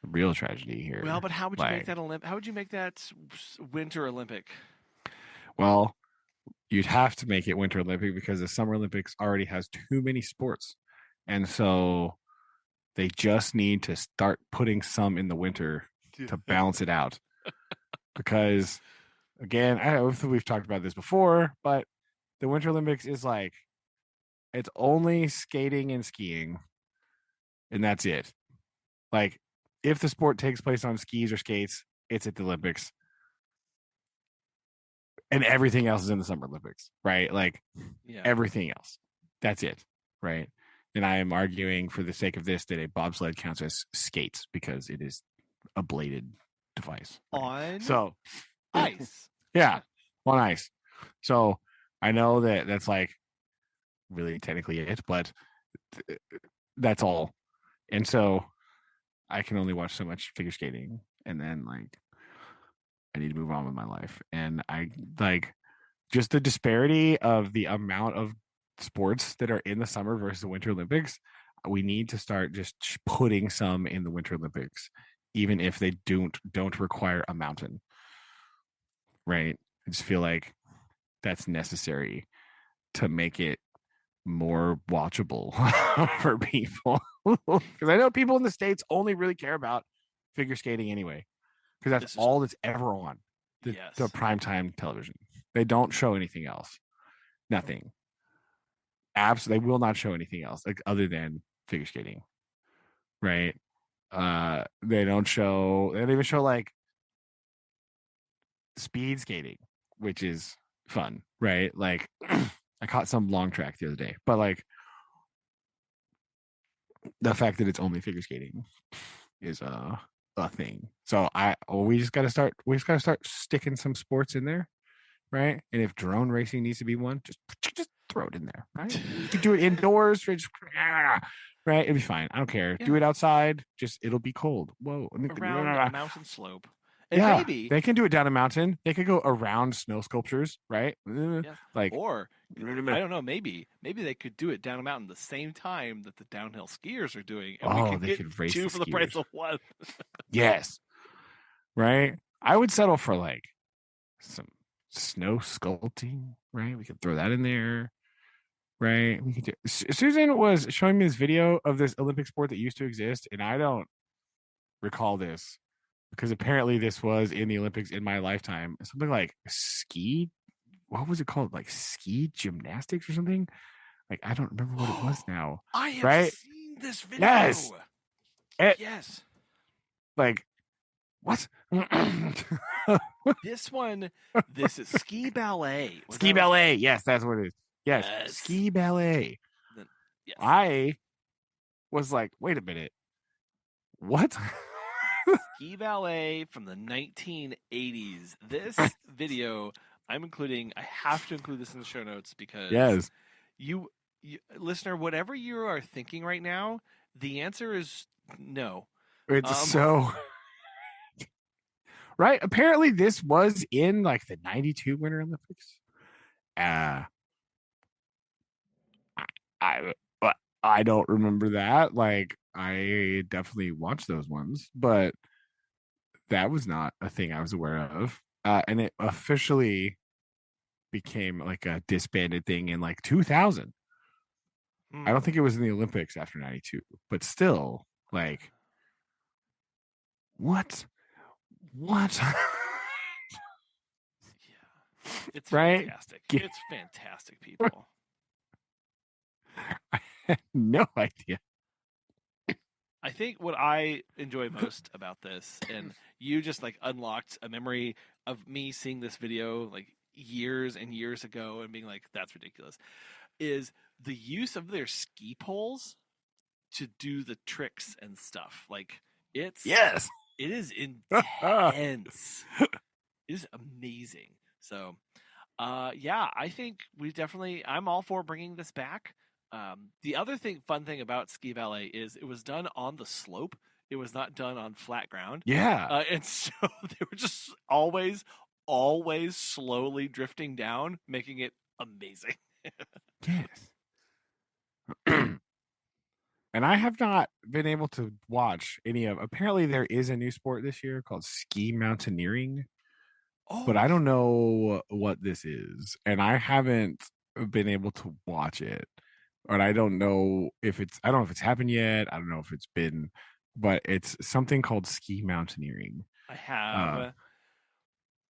a real tragedy here. Well, but how would you make Like, that How would you make that Winter Olympic? well, you'd have to make it Winter Olympic because the Summer Olympics already has too many sports, and so they just need to start putting some in the winter to balance it out. Because again, I don't think we've talked about this before, but the Winter Olympics is like it's only skating and skiing, and that's it. Like if the sport takes place on skis or skates, it's at the Olympics, and everything else is in the Summer Olympics, right? Like Yeah. everything else, that's it, right? and I am arguing for the sake of this that a bobsled counts as skates because it is a bladed device. Right? On So, ice. yeah, on ice. So I know that that's like really technically it, but that's all. And so I can only watch so much figure skating, and then like I need to move on with my life. And I like just the disparity of the amount of sports that are in the summer versus the Winter Olympics. We need to start just putting some in the Winter Olympics, even if they don't require a mountain. Right? I just feel like that's necessary to make it more watchable for people. Because I know people in the States only really care about figure skating anyway, because that's This is all that's ever on the yes. primetime television. They don't show anything else. Nothing. They will not show anything else like other than figure skating. Right. They don't even show like speed skating, which is fun, right? Like I caught some long track the other day, but like the fact that it's only figure skating is a thing. So we just gotta start sticking some sports in there, right? And if drone racing needs to be one, just throw it in there, right? You could do it indoors, just, right? It'll be fine. I don't care. Do Yeah. it outside. Just it'll be cold. Whoa. Around a mountain slope. And Yeah, maybe they can do it down a mountain. They could go around snow sculptures, right? yes. Like, Or I don't know, maybe they could do it down a mountain the same time that the downhill skiers are doing, and we oh, could they get could race two the for the price skiers. of one. Yes, right. I would settle for like some snow sculpting, right? We could throw that in there, right? We could do. Susan was showing me this video of this Olympic sport that used to exist, and I don't recall this because apparently this was in the Olympics in my lifetime. Something like ski. What was it called? Like ski gymnastics or something? Like I don't remember what it was now. I have Right? seen this Yes. video. It Yes. like what? This is ski ballet. Ski ballet. Yes, that's what it is. Yes, Yes. ski ballet. Yes. I was like, wait a minute. What? Ski ballet from the 1980s. This video I have to include this in the show notes because Yes. you listener, whatever you are thinking right now, the answer is no. It's so right. Apparently, this was in like the '92 Winter Olympics. I I don't remember that. Like, I definitely watched those ones, but that was not a thing I was aware of. And it officially became like a disbanded thing in like 2000. I don't think it was in the Olympics after '92, but still, like, what? What? Yeah. It's right? fantastic. It's fantastic, people. I had no idea. I think what I enjoy most about this, and you just like unlocked a memory of me seeing this video like years and years ago and being like, that's ridiculous, is the use of their ski poles to do the tricks and stuff. Like Yes. it is intense. It is amazing. So yeah, I think I'm all for bringing this back. The other fun thing about ski ballet is it was done on the slope. It was not done on flat ground. Yeah. And so they were just always slowly drifting down, making it amazing. Yes. And I have not been able to watch any of. Apparently, there is a new sport this year called ski mountaineering, but Oh, I don't know what this is, and I haven't been able to watch it. And I don't know if it's. I don't know if it's happened yet. I don't know if it's been, but it's something called ski mountaineering. I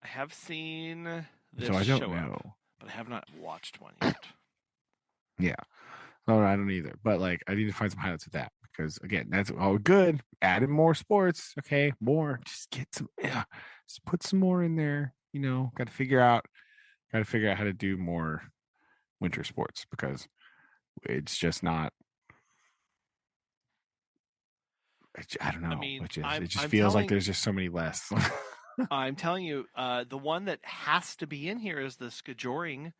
have seen this So I don't show up, know. but I have not watched one yet. Yeah. No, I don't either. But like, I need to find some highlights of that because again, that's all good. Add in more sports, okay? More. Just get some. Yeah, just put some more in there. You know, got to figure out. Got to figure out how to do more winter sports because it's just not. I don't I know. mean, It just I'm feels like telling there's just so many less. I'm telling you, the one that has to be in here is the Skijoring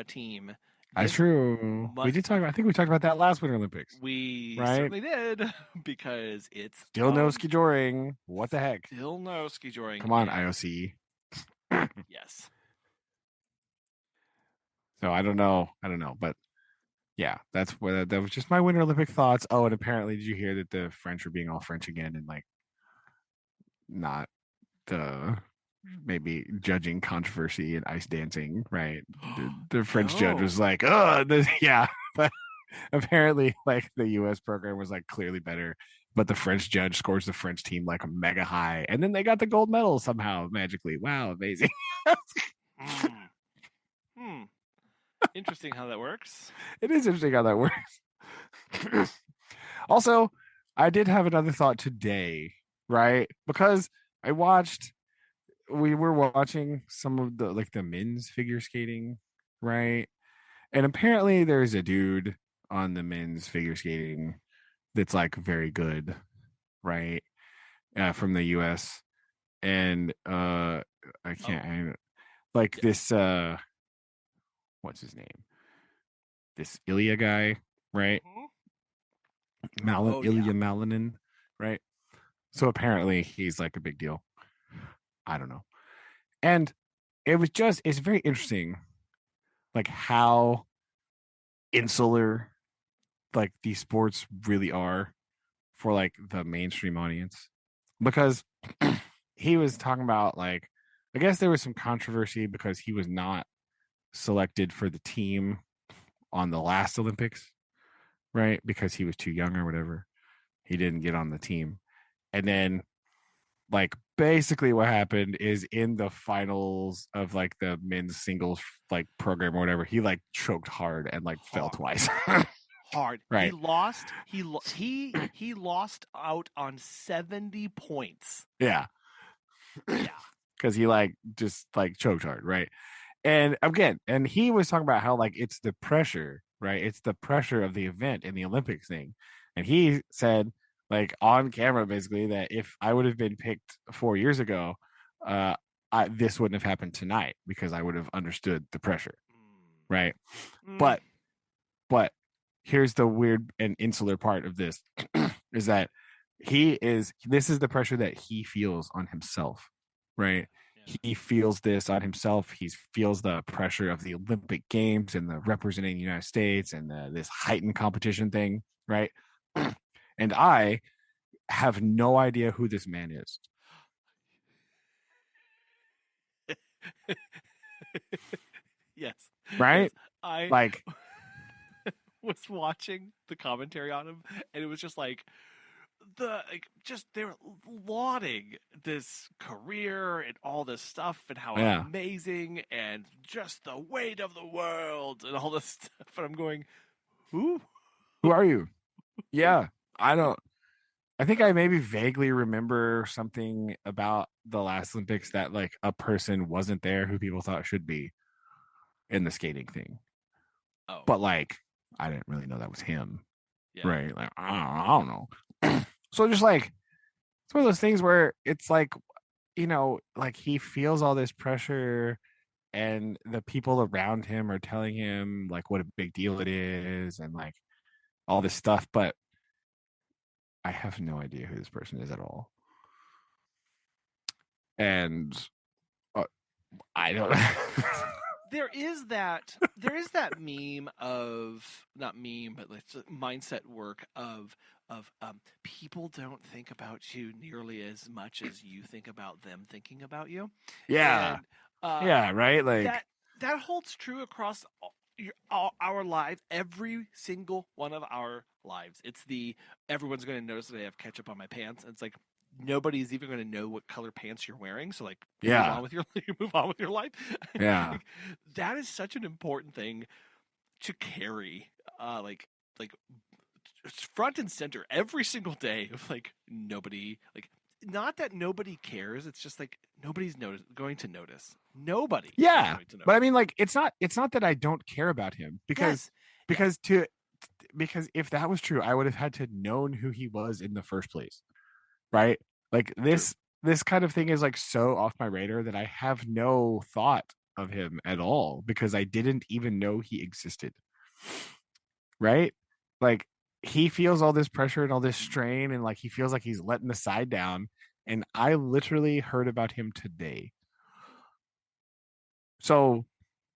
team. That's This true. We did talk about. I think we talked about that last Winter Olympics, we right? certainly did because it's Still no ski joring. What the heck? still no Skijoring. Come on, And IOC. yes, So I don't know. But yeah, that's what that was just my Winter Olympic thoughts. Oh, and apparently, did you hear that the French are being all French again and like not the maybe judging controversy in ice dancing, right? The French judge was no. like, oh, yeah, but apparently, like the U.S. program was like clearly better, but the French judge scores the French team like a mega high, and then they got the gold medal somehow magically. Wow, amazing! Hmm. Hmm. Interesting how that works. It is interesting how that works. Also, I did have another thought today, right? Because I watched we were watching some of the like the men's figure skating, right? And apparently there's a dude on the men's figure skating that's like very good, right? From the US. And I Oh, can't like yeah. this what's his name? This Ilya guy, right? Mhm. Oh yeah. Ilya Malinin, right? So apparently he's like a big deal. I don't know. And it's very interesting like how insular like these sports really are for like the mainstream audience because he was talking about like I guess there was some controversy because he was not selected for the team on the last Olympics, right? Because he was too young or whatever. He didn't get on the team. And then like basically what happened is in the finals of like the men's singles like program or whatever, he like choked hard and like fell Hard. twice. Hard. He Right. lost. He lost out on 70 points. Yeah. Yeah. Because he like just like choked hard, right? And again, and he was talking about how like it's the pressure, right? It's the pressure of the event and the Olympics thing. And he said, like on camera, basically, that if I would have been picked 4 years ago, this wouldn't have happened tonight because I would have understood the pressure, right? Mm. But but here's the weird and insular part of this is that this is the pressure that he feels on himself, right? Yeah. He feels this on himself. He feels the pressure of the Olympic Games and the representing the United States and this heightened competition thing, right? And I have no idea who this man is, Yes. Yes. right? I Like, was watching the commentary on him, and it was just like just they're lauding this career and all this stuff and how yeah, amazing and just the weight of the world and all this stuff. And I'm going, who? who are you? Yeah, I don't. I think I maybe vaguely remember something about the last Olympics that like a person wasn't there who people thought should be in the skating thing. Oh, But like I didn't really know that was him. yeah. Right. Like I don't know. So just like it's one of those things where it's like, like he feels all this pressure and the people around him are telling him like what a big deal it is and like all this stuff, but I have no idea who this person is at all. And uh, I don't. There is that meme of not meme but it's mindset work of people don't think about you nearly as much as you think about them thinking about you, Yeah, and uh yeah, right. Like, that that holds true across our lives, every single one of our lives. It's the everyone's going to notice that I have ketchup on my pants. And it's like nobody's even going to know what color pants you're wearing. So like move yeah, on with your move on with your life. yeah, Like, that is such an important thing to carry. Like it's front and center every single day of like nobody like not that nobody cares. It's just like going to notice. Nobody is yeah. going to But I notice. mean, like, it's not that I don't care about him because Yes, yes, because to because if that was true, I would have had to known who he was in the first place, right? Like True. this kind of thing is like so off my radar that I have no thought of him at all because I didn't even know he existed. Right? Like he feels all this pressure and all this strain and like he feels like he's letting the side down and I literally heard about him today. So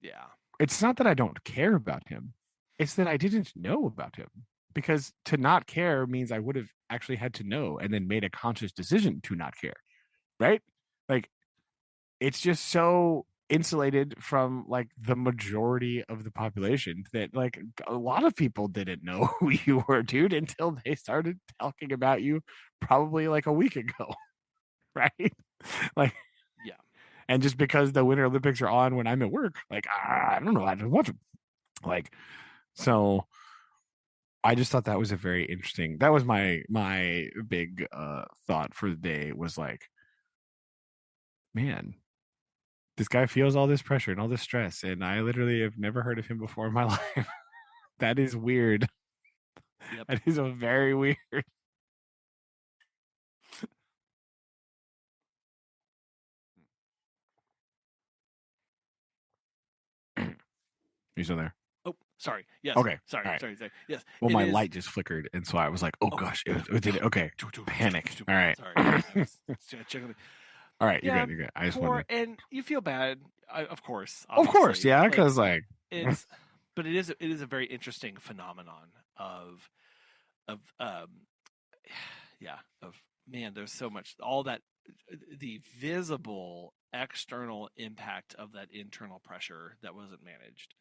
Yeah. it's not that I don't care about him. It's that I didn't know about him because to not care means I would have actually had to know and then made a conscious decision to not care. Right? Like it's just so insulated from like the majority of the population that like a lot of people didn't know who you were, dude, until they started talking about you probably like a week ago. Right? Like, Yeah. and just because the Winter Olympics are on when I'm at work, like I don't know, I don't watch them. Like, so I just thought that was a very interesting. That was my big thought for the day was like, man, this guy feels all this pressure and all this stress, and I literally have never heard of him before in my life. That is weird. Yep. That is a very weird. You still there? Oh, sorry. Yes. Okay. All Sorry. right. Sorry. Sorry. Yes. Well, It my is. light just flickered, and so I was like, "Oh Oh. gosh, it did it." Okay, panic. All right. Sorry. I All was checking. right, you're Yeah. good. You're good. I just Poor, wanted. and you feel bad, of course, Of course, obviously. yeah, Like because like, it's, but it is a very interesting phenomenon of yeah, of man. There's so much, all that, the visible external impact of that internal pressure that wasn't managed,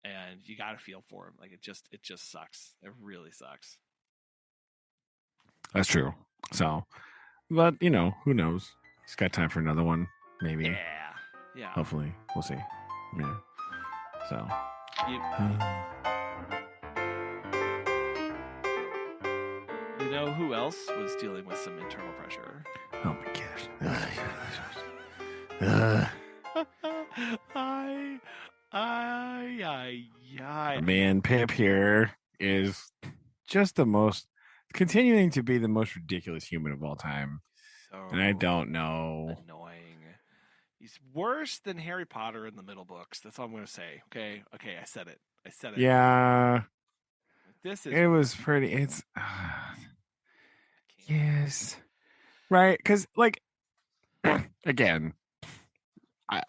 and you got to feel for him. Like it just sucks. It really sucks. that's true. So, but who knows? He's got time for another one, maybe. Yeah, yeah. Hopefully, we'll see. Yeah. So, You uh, you know who else was dealing with some internal pressure? oh my gosh. I, I. Man, Pip here is just the most continuing to be the most ridiculous human of all time. And I So don't know. annoying. He's worse than Harry Potter in the middle books. That's all I'm going to say. Okay. Okay. I said it. I said it. Yeah, This is it was worse. pretty. It's I can't. yes, right. Because like again, I,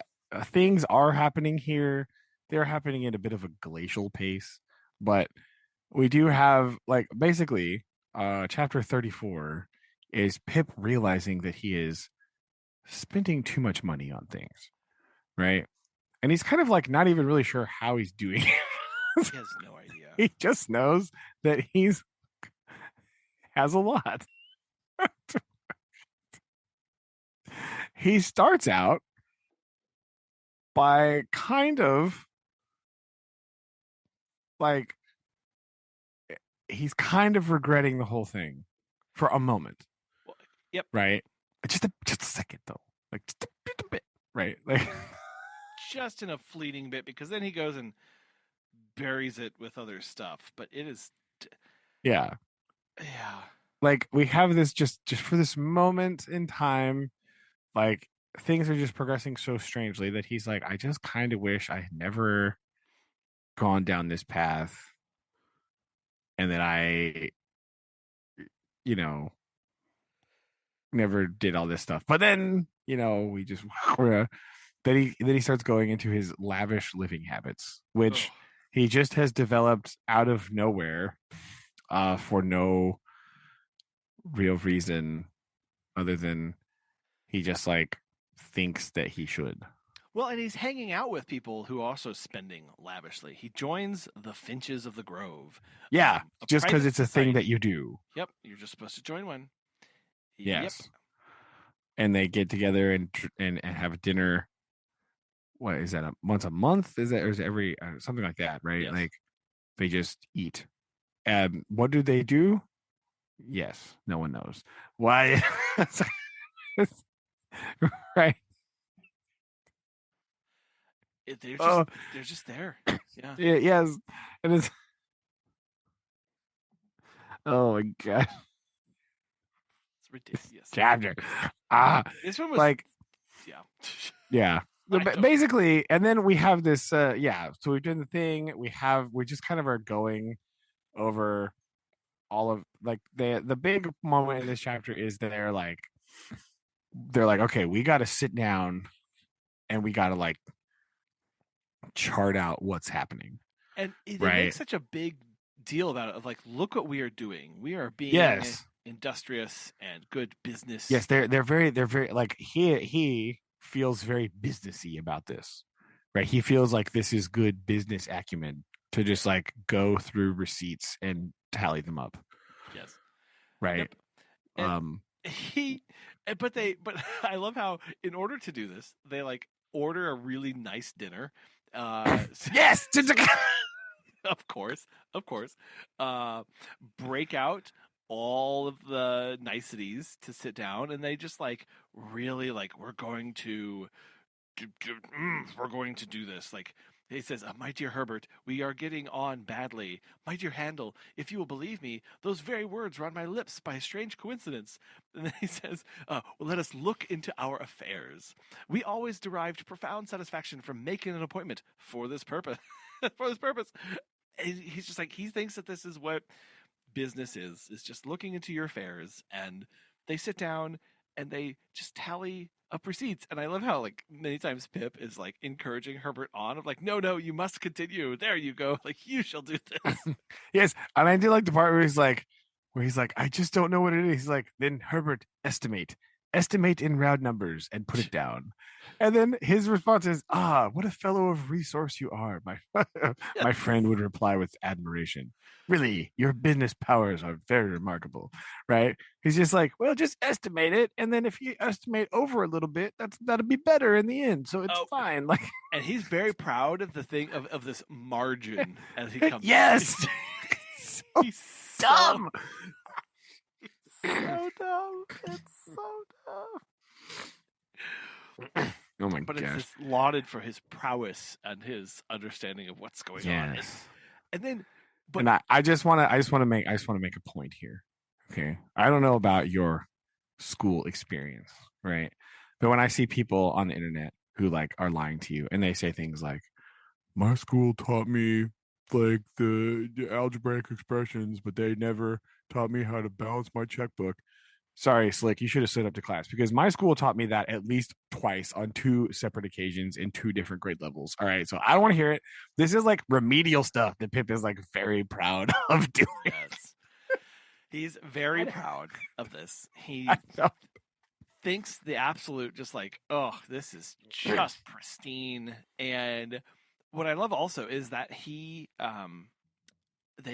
things are happening here. They're happening at a bit of a glacial pace, but we do have like basically chapter 34 is Pip realizing that he is spending too much money on things, right? And he's kind of like not even really sure how he's doing it. He has no idea. He just knows that he's has a lot. He starts out by kind of like he's kind of regretting the whole thing for a moment, Well, yep. right? Just a second though, like just a bit, right? Like Just in a fleeting bit, because then he goes and buries it with other stuff. But it is, yeah, yeah. like we have this just for this moment in time, like things are just progressing so strangely that he's like, I just kind of wish I had never gone down this path and that I, you know, never did all this stuff. But then, we just then he starts going into his lavish living habits, Ugh. which he just has developed out of nowhere, for no real reason other than he just like thinks that he should. Well, and he's hanging out with people who are also spending lavishly. He joins the Finches of the Grove, Yeah, a just because private it's a thing that society. you do. Yep, you're just supposed to join one. Yep. Yes, and they get together and have dinner. What is that? Once a month? Is that or is it every something like that? Right? Yes. Like they just eat. And what do they do? Yes, no one knows why. Right? They're just Oh, they're just there. Yeah. yes, and it's Oh my god. It's ridiculous. Chapter. Ah, This one was, like yeah. yeah. I don't. Basically, and then we have this yeah, so we've done the thing, we just kind of are going over all of like the big moment in this chapter is they're like, okay, we got to sit down and we got to like chart out what's happening, And they make right? such a big deal about it of like, look what we are doing. We are being Yes. industrious and good business. Yes, they're very like he feels very businessy about this. Right? He feels like this is good business acumen to just like go through receipts and tally them up, Yes. right? Yep. And he, but I love how in order to do this, they like order a really nice dinner. Yes. Of course, of course. Uh, break out all of the niceties to sit down, and they just like really like we're going to do this. Like he says, "My dear Herbert, we are getting on badly. My dear Handel, if you will believe me, those very words were on my lips by a strange coincidence." And then he says, "Well, let us look into our affairs. We always derived profound satisfaction from making an appointment for this purpose." For this purpose, and he's just like he thinks that this is what business is just looking into your affairs, and they sit down and they just tally up receipts. And I love how like many times Pip is like encouraging Herbert on of like, no, you must continue, there you go, like you shall do this. Yes, and I do like the part where he's like, I just don't know what it is. He's like, then Herbert, estimate in round numbers and put it down. And then his response is, ah, what a fellow of resource you are. My Yes. friend would reply with admiration. Really, your business powers are very remarkable, right? He's just like, well, just estimate it, and then if you estimate over a little bit, that'll be better in the end. So it's Oh, fine. Like, and he's very proud of the thing of this margin as he comes. yes, so He's so dumb. so dumb. It's so dumb. Oh my But it's gosh. just lauded for his prowess and his understanding of what's going on. Yes. And then, but And I just want to make a point here. Okay. I don't know about your school experience, right? But when I see people on the internet who like are lying to you and they say things like, my school taught me like the algebraic expressions, but they never taught me how to balance my checkbook. Sorry, Slick, you should have stood up to class because my school taught me that at least twice on two separate occasions in two different grade levels. All right, so I don't want to hear it. This is like remedial stuff that Pip is like very proud of doing. yes, he's very proud of this. I He know. thinks the absolute just like, oh, this is just pristine. And what I love also is that they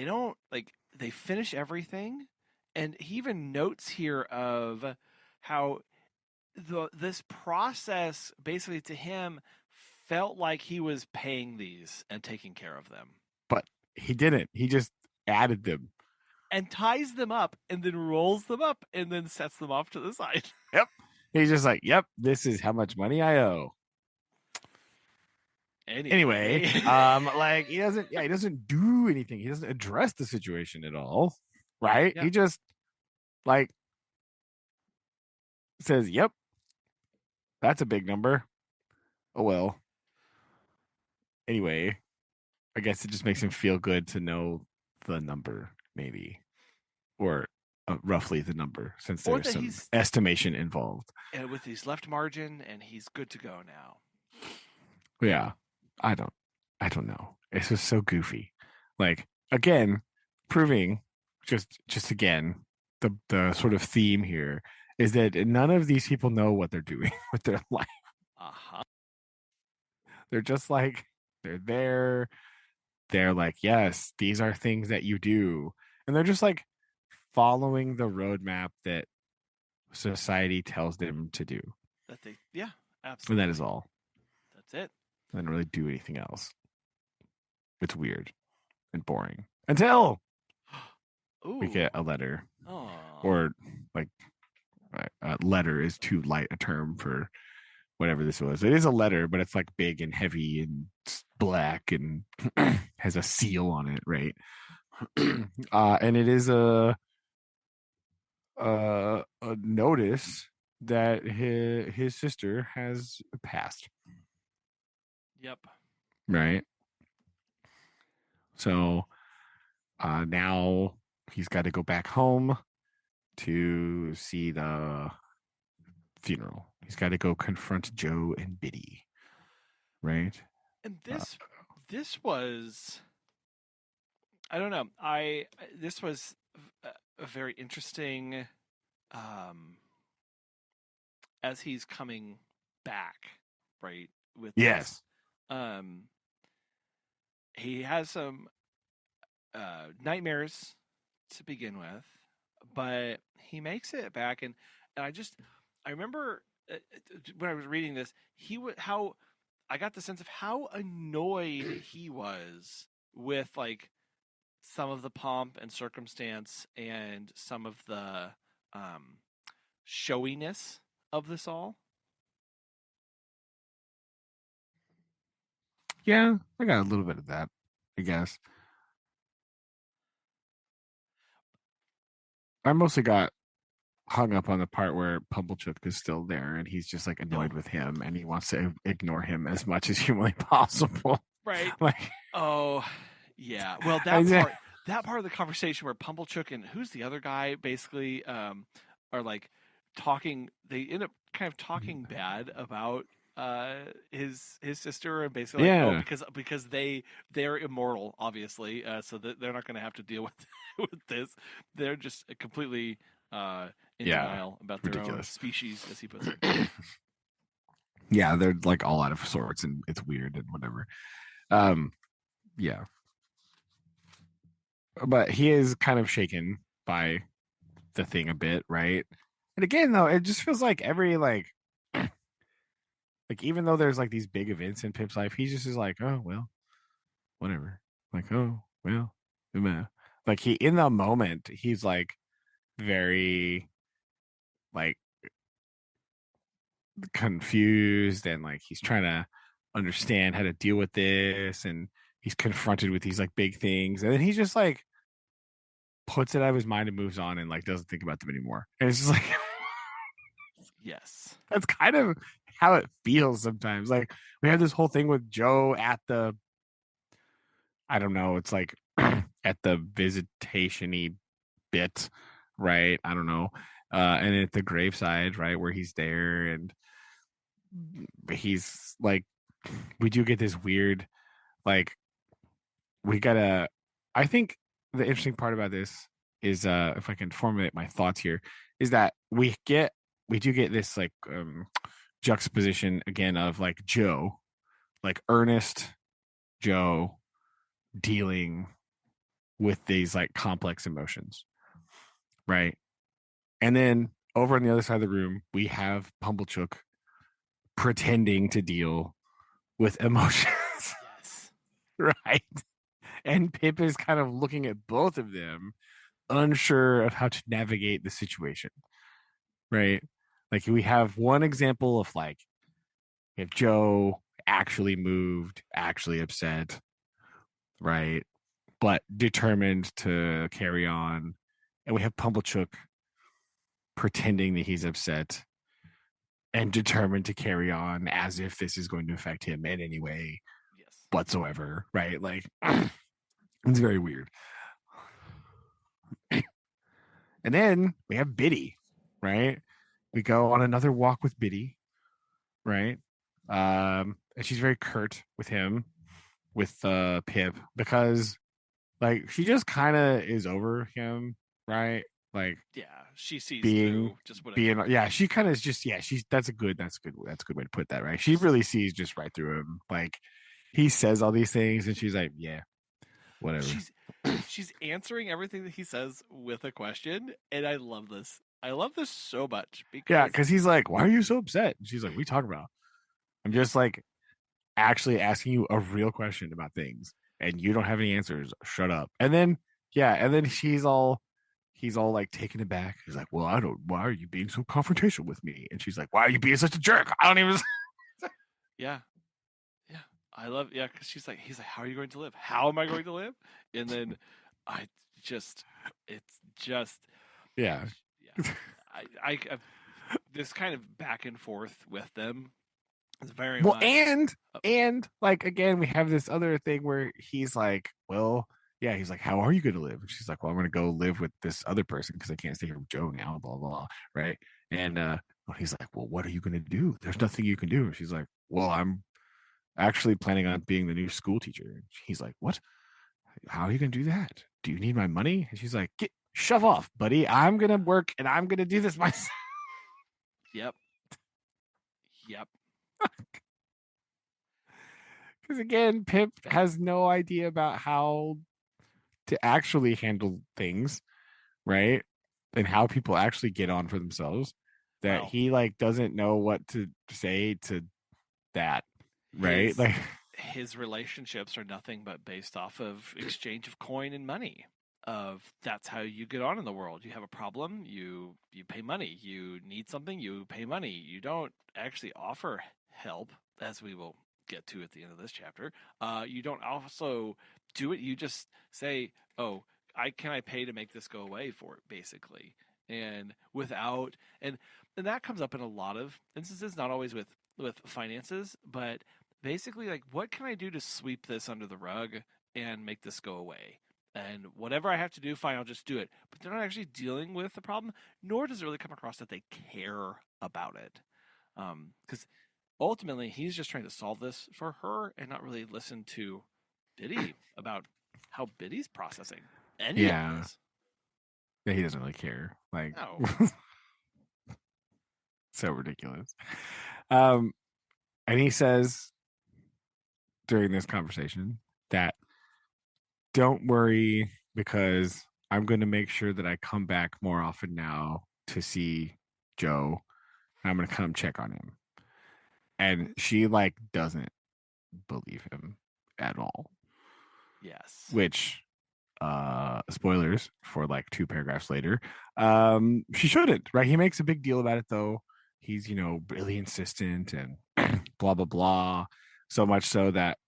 don't like they finish everything, and he even notes here of how this process basically to him felt like he was paying these and taking care of them But he didn't. He just added them. and ties them up and then rolls them up and then sets them off to the side. Yep. He's just like, yep, this is how much money I owe. Anyway, Anyway, like he doesn't do anything. He doesn't address the situation at all. Right? yeah. He just like says, yep, that's a big number. Oh well. Anyway, I guess it just makes him feel good to know the number, maybe, or roughly the number, since Or there's that some he's estimation involved. with his left margin and he's good to go now. Yeah, I don't, I don't know. It's just so goofy. Like again, proving just again the sort of theme here is that none of these people know what they're doing with their life. Uh-huh. They're just like they're there. They're like, yes, these are things that you do, and they're just like following the roadmap that society tells them to do. That they yeah, And absolutely. that is all. That's it. They don't really do anything else. It's weird and boring until Ooh. we get a letter, Oh. or like a letter is too light a term for whatever this was. It is a letter, but it's like big and heavy and black and has a seal on it, right? And it is a notice that his sister has passed. Yep. Right. So now he's got to go back home to see the funeral. He's got to go confront Joe and Biddy. Right. And Uh, this was, I don't know. This was a very interesting, um as he's coming back, right, with this. yes. Um he has some nightmares to begin with, but he makes it back, and I remember when I was reading this, how I got the sense of how annoyed he was with like some of the pomp and circumstance and some of the um, showiness of this all. Yeah, I got a little bit of that, I guess. I mostly got hung up on the part where Pumblechook is still there and he's just like No, annoyed with him and he wants to ignore him as much as humanly possible. right? Like, Oh, yeah. Well, I, that part of the conversation where Pumblechook and who's the other guy basically are like talking. They end up kind of talking bad about his sister and basically like, oh, yeah, because they're immortal, obviously, so that they're not going to have to deal with with this. They're just completely in yeah, denial about their own ridiculous. species, as he puts it. Yeah, they're like all out of sorts and it's weird and whatever. Um, yeah, but he is kind of shaken by the thing a bit, right? And again, though, it just feels like every like even though there's like these big events in Pip's life, he just is like, oh well, whatever. Like, oh well, meh. Like he in the moment, he's like very like confused and like he's trying to understand how to deal with this and he's confronted with these like big things and then he just like puts it out of his mind and moves on and like doesn't think about them anymore. And it's just like Yes. that's kind of how it feels sometimes. Like we have this whole thing with Joe at the I don't know, it's like at the visitation-y bit, right? I don't know. And at the graveside, right, where he's there and he's like we do get this weird like we gotta I think the interesting part about this is if I can formulate my thoughts here, is that we do get this like juxtaposition again of like Joe, like earnest Joe dealing with these like complex emotions, right? And then over on the other side of the room, we have Pumblechook pretending to deal with emotions, Yes. right? And Pip is kind of looking at both of them, unsure of how to navigate the situation, right? Like we have one example of like if Joe actually moved, actually upset, right? But determined to carry on. And we have Pumblechook pretending that he's upset and determined to carry on as if this is going to affect him in any way Yes. whatsoever, right? Like it's very weird. And then we have Biddy, right? We go on another walk with Biddy, right? And she's very curt with him, with Pip, because like she just kind of is over him, right? Like Yeah. She sees being through just whatever. being yeah, she kind of is just yeah, she's that's a good way to put that, right? She really sees just right through him. Like he says all these things and she's like, yeah, whatever. She's she's answering everything that he says with a question, and I love this. I love this so much Yeah, because because he's like, why are you so upset? And she's like, what are you talking about? I'm just like actually asking you a real question about things and you don't have any answers. Shut up. And then yeah, and then he's all like taken aback. He's like, well, I don't why are you being so confrontational with me? And she's like, why are you being such a jerk? I don't even yeah, yeah, I love because he's like, how are you going to live? How am I going to live? And then I just it's just Yeah. I've, this kind of back and forth with them is very Well, much. and like again, we have this other thing where he's like, well, yeah, he's like, how are you going to live? And she's like, well, I'm going to go live with this other person because I can't stay here with Joe now, blah blah, right? And he's like, well, what are you going to do? There's nothing you can do. And she's like, well, I'm actually planning on being the new school teacher. And he's like, what? How are you going to do that? Do you need my money? And she's like, shove off, buddy. I'm going to work and I'm going to do this myself. Yep. Yep. Because again, Pip has no idea about how to actually handle things, right? And how people actually get on for themselves. That Well, he like doesn't know what to say to that, right? his Like, his relationships are nothing but based off of exchange of coin and money. Of that's how you get on in the world. You have a problem, you pay money. You need something, you pay money. You don't actually offer help, as we will get to at the end of this chapter. You don't also do it. You just say, "Oh, I pay to make this go away for it," basically, and without and that comes up in a lot of instances, not always with finances, but basically like what can I do to sweep this under the rug and make this go away? And whatever I have to do, fine, I'll just do it. But they're not actually dealing with the problem, nor does it really come across that they care about it. Because ultimately, he's just trying to solve this for her and not really listen to Biddy about how Biddy's processing any of yeah, this. he doesn't really care. Like, No. so ridiculous. Um, and he says during this conversation that don't worry because I'm going to make sure that I come back more often now to see Joe. I'm going to come check on him. And she like doesn't believe him at all, Yes. which spoilers for like two paragraphs later, she shouldn't, right? He makes a big deal about it though. He's, really insistent and blah blah blah, so much so that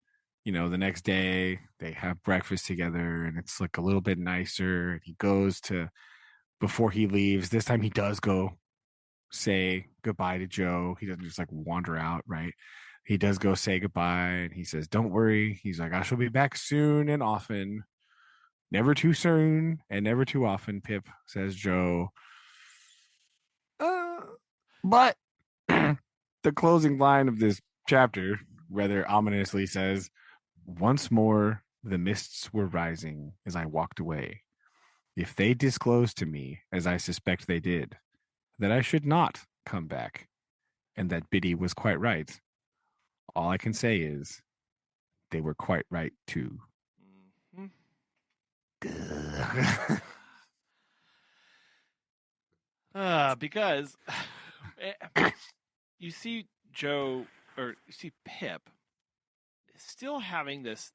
the next day they have breakfast together and it's like a little bit nicer. He goes to, before he leaves, this time he does go say goodbye to Joe. He doesn't just like wander out, right? He does go say goodbye and he says, don't worry. He's like, I shall be back soon and often. Never too soon and never too often, Pip, says Joe. Uh, but the closing line of this chapter rather ominously says, once more the mists were rising as I walked away. If they disclosed to me, as I suspect they did, that I should not come back, and that Biddy was quite right, all I can say is they were quite right too. Mm-hmm. Because you see Joe or you see Pip still having this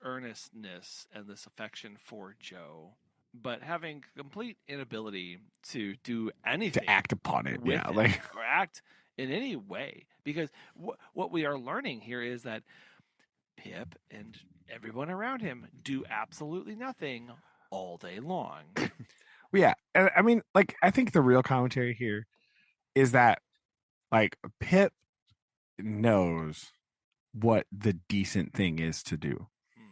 earnestness and this affection for Joe, but having complete inability to do To anything act upon it, with yeah, it like or act in any way. Because what we are learning here is that Pip and everyone around him do absolutely nothing all day long. yeah. I mean, like I think the real commentary here is that like Pip knows what the decent thing is to do, Hmm.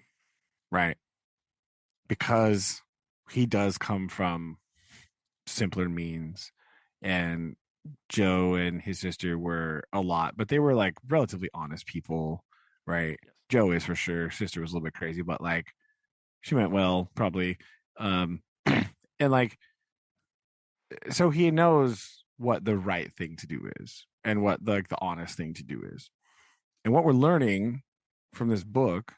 right? Because he does come from simpler means, and Joe and his sister were a lot, but they were like relatively honest people, right? Yes. Joe is for sure. Sister was a little bit crazy, but like she meant well, probably. And like, so he knows what the right thing to do is and what like the honest thing to do is. And what we're learning from this book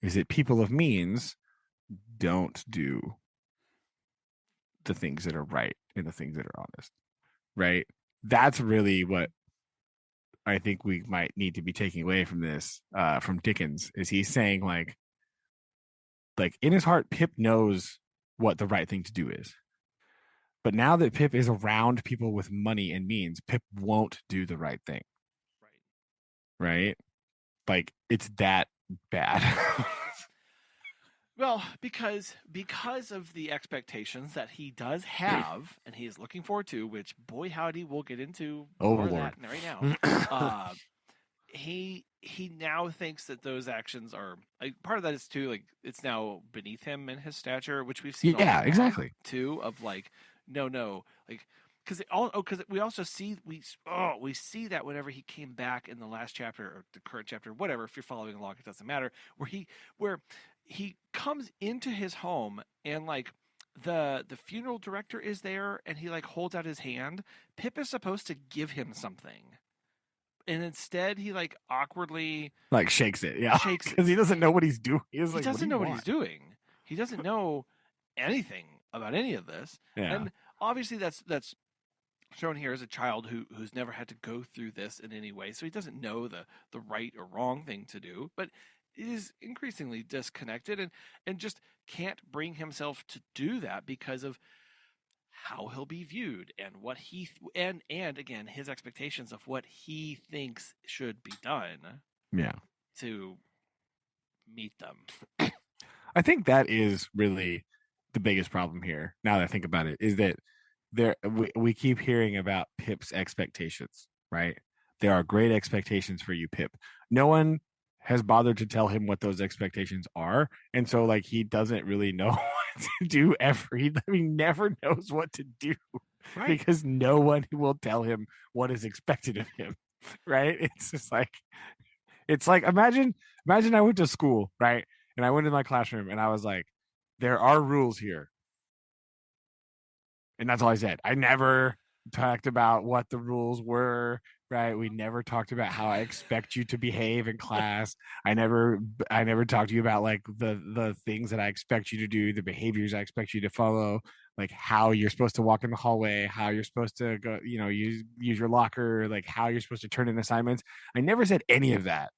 is that people of means don't do the things that are right and the things that are honest, right? That's really what I think we might need to be taking away from this, from Dickens, is he's saying like in his heart, Pip knows what the right thing to do is. But now that Pip is around people with money and means, Pip won't do the right thing, Right. right? Like it's that bad. Well, because of the expectations that he does have and he is looking forward to, which boy howdy, we'll get into more of Overlord. that right now. He now thinks that those actions are like part of that is too like it's now beneath him and his stature, which we've seen all Yeah, along exactly. too. Of like, no, like because we also see we see that whenever he came back in the last chapter or the current chapter, whatever. If you're following along, it doesn't matter. Where he comes into his home and like the funeral director is there and he like holds out his hand. Pip is supposed to give him something and instead he like awkwardly Like shakes it, yeah, shakes it. because he doesn't know what he's doing. He's He like, "What do doesn't you know what he's want?" doing. He doesn't know anything about any of this. Yeah, And obviously that's shown here as a child who's never had to go through this in any way. So he doesn't know the right or wrong thing to do, but is increasingly disconnected and just can't bring himself to do that because of how he'll be viewed and what he and again his expectations of what he thinks should be done yeah. to meet them. I think that is really the biggest problem here. Now that I think about it, is that we keep hearing about Pip's expectations, right? There are great expectations for you, Pip. No one has bothered to tell him what those expectations are, and so like he doesn't really know what to do ever. He never knows what to do Right. because no one will tell him what is expected of him. Right? It's just like imagine I went to school, right? And I went in my classroom and I was like, there are rules here. And that's all I said. I never talked about what the rules were, right? We never talked about how I expect you to behave in class. I never talked to you about like the things that I expect you to do, the behaviors I expect you to follow, like how you're supposed to walk in the hallway, how you're supposed to go, use your locker, like how you're supposed to turn in assignments. I never said any of that.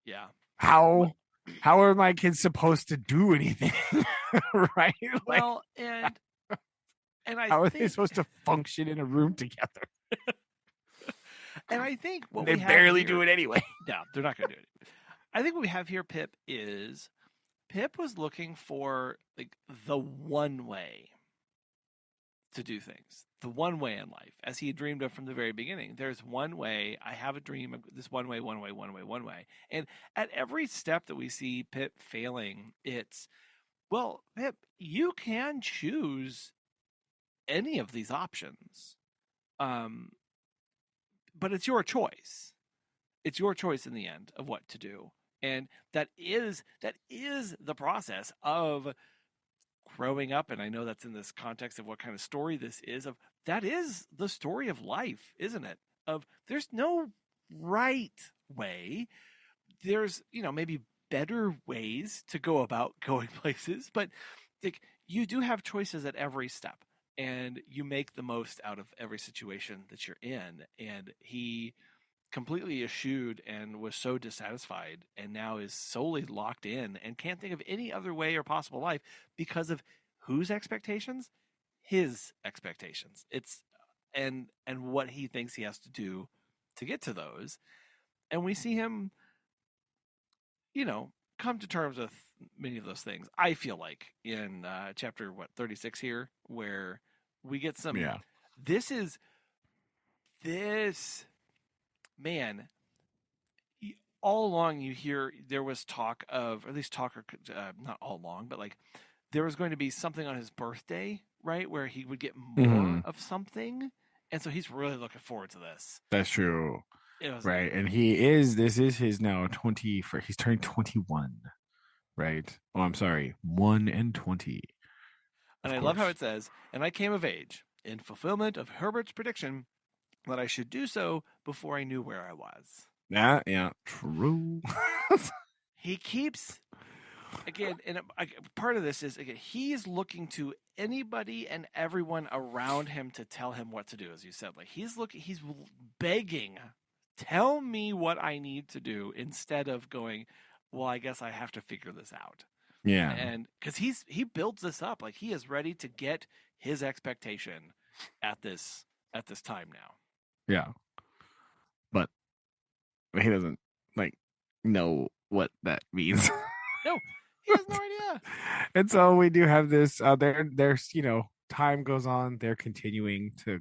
Yeah. Well, how how are my kids supposed to do anything? Right? Like well, and I how are they think supposed to function in a room together? I think what They we have barely here, do it anyway. no, they're not going to do it. I think what we have here, Pip, is Pip was looking for like the one way to do things, the one way in life, as he had dreamed of from the very beginning. There's one way. I have a dream of this one way, one way, one way, one way. And at every step that we see Pip failing, it's well, Pip, you can choose any of these options, um, but it's your choice. It's your choice in the end of what to do, and that is the process of growing up. And I know that's in this context of what kind of story this is. Of that is the story of life, isn't it? Of there's no right way. There's maybe better ways to go about going places, but like you do have choices at every step and you make the most out of every situation that you're in. And he completely eschewed and was so dissatisfied and now is solely locked in and can't think of any other way or possible life because of whose expectations? His expectations. It's and what he thinks he has to do to get to those. And we see him, come to terms with many of those things. I feel like in chapter 36 here, where we get some. Yeah. This is this man. All along, you hear there was talk of, or at least talk, or not all along, but like there was going to be something on his birthday, right, where he would get Mm-hmm. more of something, and so he's really looking forward to this. That's true. It was, Right. And this is his now 20 for he's turning 21. Right. Oh, I'm sorry. 1 and 20. and Of I love how course. it says, "And I came of age in fulfillment of Herbert's prediction that I should do so before I knew where I was." Yeah. True. He keeps again, and part of this is again he's looking to anybody and everyone around him to tell him what to do, as you said. Like he's begging, tell me what I need to do, instead of going, well, I guess I have to figure this out. Yeah. And because he builds this up, like he is ready to get his expectation at this time now. Yeah. But he doesn't like know what that means. No, he has no idea. And so we do have this. There's time goes on. They're continuing to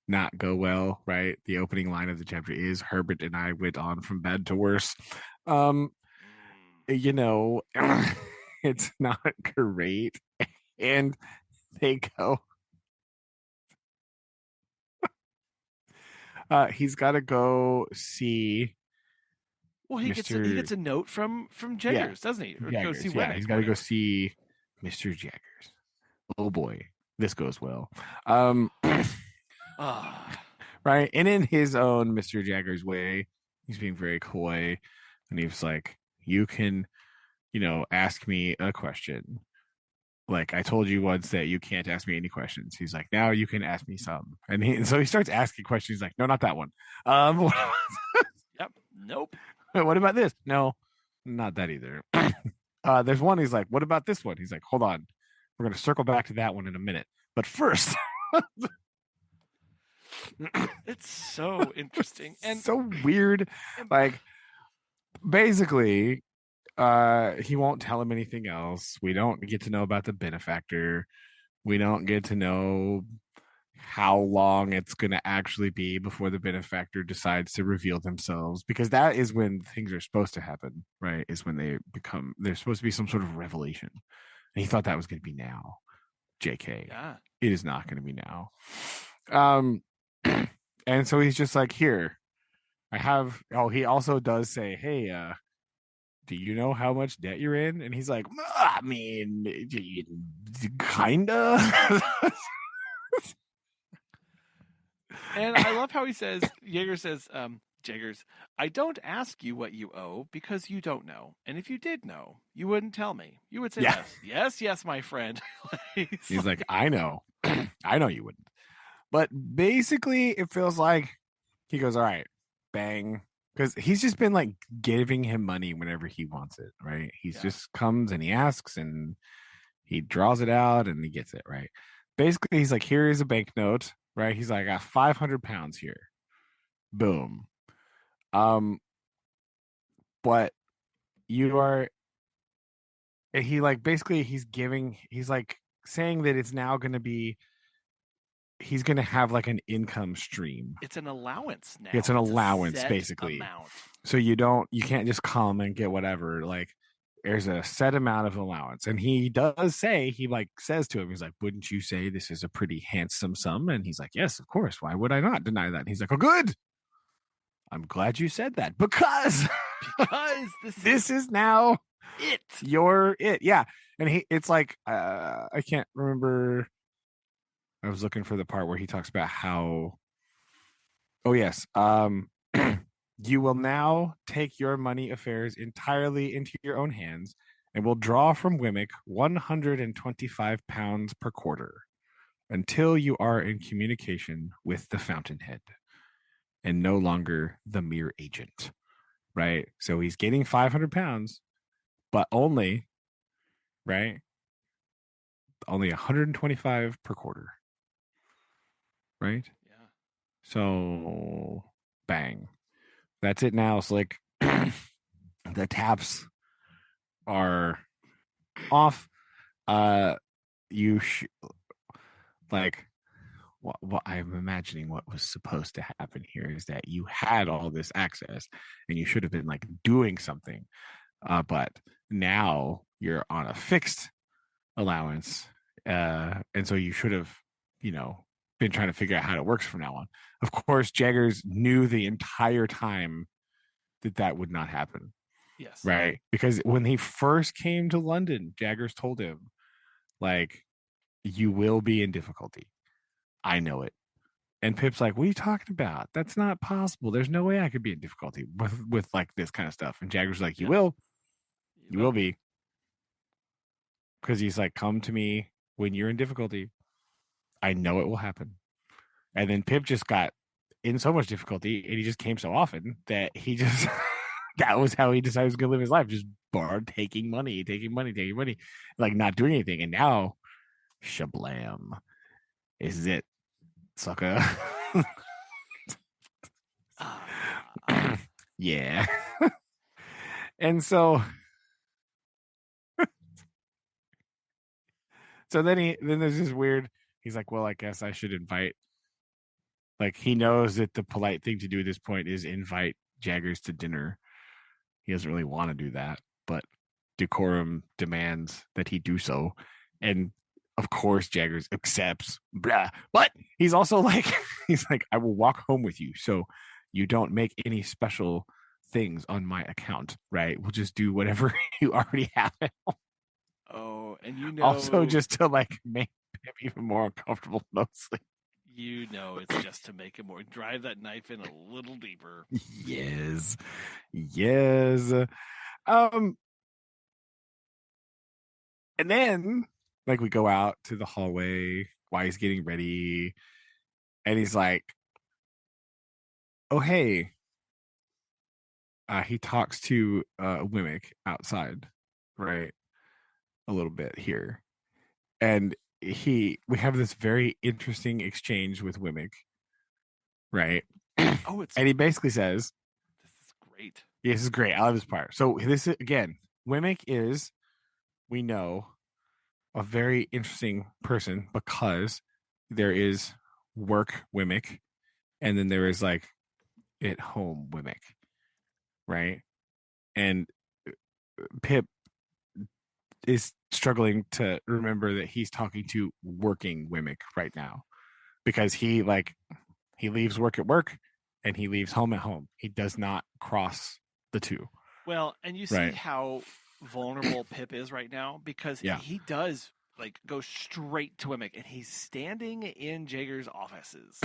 not go well. Right. The opening line of the chapter is Herbert and I went on from bad to worse. Um, you know, it's not great, and they go. He's got to go see Well, he Mr. gets a note from Yeah, Jaggers, doesn't he? Or go see Jaggers. Yeah, Wemmick he's or got to go whatever. see Mr. Jaggers. Oh boy, this goes well. Ah, Right, and in his own Mr. Jaggers way, he's being very coy, and he's like, "You can, ask me a question. Like I told you once that you can't ask me any questions." He's like, "Now you can ask me some," and so he starts asking questions. He's like, "No, not that one. What yep. Nope. what about this? No, not that either." There's one. He's like, "What about this one?" He's like, "Hold on, we're gonna circle back to that one in a minute, but first." It's so interesting and, So weird. and Like basically, he won't tell him anything else. We don't get to know about the benefactor. We don't get to know how long it's going to actually be before the benefactor decides to reveal themselves, because that is when things are supposed to happen, right? Is when there's supposed to be some sort of revelation. And he thought that was going to be now. JK. yeah. It is not going to be now. Um and so he's just like, "Here, I have." Oh, he also does say, "Hey, do you know how much debt you're in?" And he's like, "I mean, kinda." And I love how he says, Jaeger says, Jaggers, I don't ask you what you owe because you don't know. And if you did know, you wouldn't tell me. You would say Yeah. this. Yes, yes, my friend. He's like, "I know. I know you wouldn't." But basically, it feels like he goes, "All right, bang." Because he's just been like giving him money whenever he wants it, right? He's yeah. just comes and he asks and he draws it out and he gets it, right? Basically, he's like, "Here is a banknote," right? He's like, "I got 500 pounds here." Boom. Um, but you are, and he like basically he's like saying that it's now going to be, he's going to have like an income stream. It's an allowance now. It's an It's a allowance set basically. amount. So you can't just come and get whatever. Like there's a set amount of allowance. And he does say, he like says to him, he's like, "Wouldn't you say this is a pretty handsome sum?" And he's like, "Yes, of course. Why would I not deny that?" And he's like, "Oh, good. I'm glad you said that, because Because this is now it. your it." Yeah. And it's like, I can't remember. I was looking for the part where he talks about how, oh yes, you will now take your money affairs entirely into your own hands and will draw from Wemmick 125 pounds per quarter until you are in communication with the fountainhead and no longer the mere agent. Right. So he's getting 500 pounds, but only, right? Only 125 per quarter. Right. Yeah. So bang. That's it now. So like the taps are off. You like what I'm imagining what was supposed to happen here is that you had all this access and you should have been like doing something, but now you're on a fixed allowance, and so you should have, you know, been trying to figure out how it works from now on. Of course, Jaggers knew the entire time that that would not happen, Yes. right? Because when he first came to London, Jaggers told him, like, "You will be in difficulty. I know it." And Pip's like, "What are you talking about? That's not possible. There's no way I could be in difficulty with like this kind of stuff." And Jagger's like, "You Yeah. will. You You will will be. be." Because he's like, "Come to me when you're in difficulty. I know it will happen." And then Pip just got in so much difficulty and he just came so often that he just that was how he decided he was gonna live his life. Just barred, taking money, taking money, taking money, like not doing anything. And now shablam. Is it, sucker? Ah. Yeah. And so then there's this weird, he's like, well, I guess I should invite, like, he knows that the polite thing to do at this point is invite Jaggers to dinner. He doesn't really want to do that, but decorum demands that he do so. And of course, Jaggers accepts. Blah. But he's also like, he's like, I will walk home with you, so you don't make any special things on my account, right? We'll just do whatever you already have. Oh, and you Also, know, just to like make him even more uncomfortable, mostly. it's just to make it more drive that knife in a little deeper. Yes, yes. Um, and then like we go out to the hallway while he's getting ready, and he's like, "Oh hey," he talks to Wimmick outside, right? A little bit here, and we have this very interesting exchange with Wimmick, right? Oh, it's And he basically says, this is great. yeah, "This is great. I love this part." So this is again, Wimmick is, we know, a very interesting person because there is work Wimmick, and then there is like at home Wimmick, right? And Pip is struggling to remember that he's talking to working Wimmick right now because he leaves work at work and he leaves home at home. He does not cross the two. Well, and you see Right. how vulnerable Pip is right now because Yeah. he does like go straight to Wemmick and he's standing in Jager's offices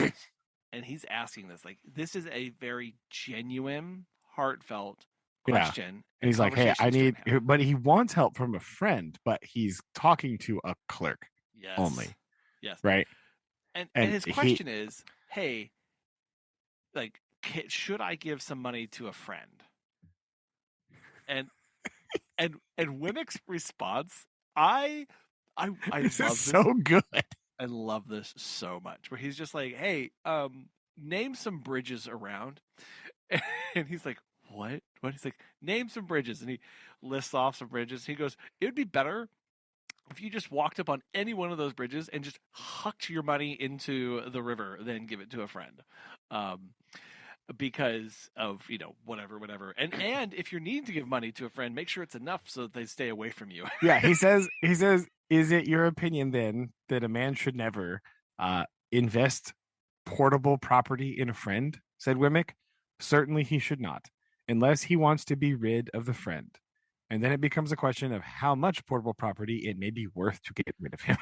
and he's asking this. Like, this is a very genuine, heartfelt Yeah. question And and he's like, hey, conversation I he's trying need, to have. but he wants help from a friend, but he's talking to a clerk Yes. only. Yes. Right. And And his question is, hey, like, should I give some money to a friend? And and Wemmick's response, I this is love this. so good. I love this so much. Where he's just like, "Hey, name some bridges around," and he's like, "What? What?" He's like, "Name some bridges," and he lists off some bridges. He goes, "It would be better if you just walked up on any one of those bridges and just hucked your money into the river, than give it to a friend." Um, because of whatever, and if you're needing to give money to a friend, make sure it's enough so that they stay away from you. Yeah. He says, is it your opinion then that a man should never invest portable property in a friend? Said Wemmick. Certainly he should not, unless he wants to be rid of the friend. And then it becomes a question of how much portable property it may be worth to get rid of him.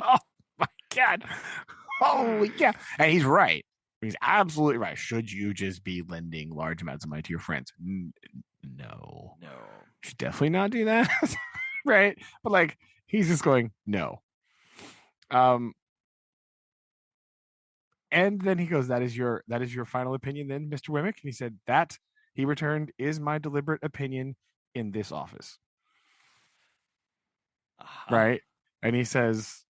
Oh my God. Holy cow. And he's right. He's absolutely right. Should you just be lending large amounts of money to your friends? No. No. You should definitely not do that. Right. But like he's just going, no. And then he goes, that is your final opinion then, Mr. Wemmick? And he said, that, he returned, is my deliberate opinion in this office. Right. And he says,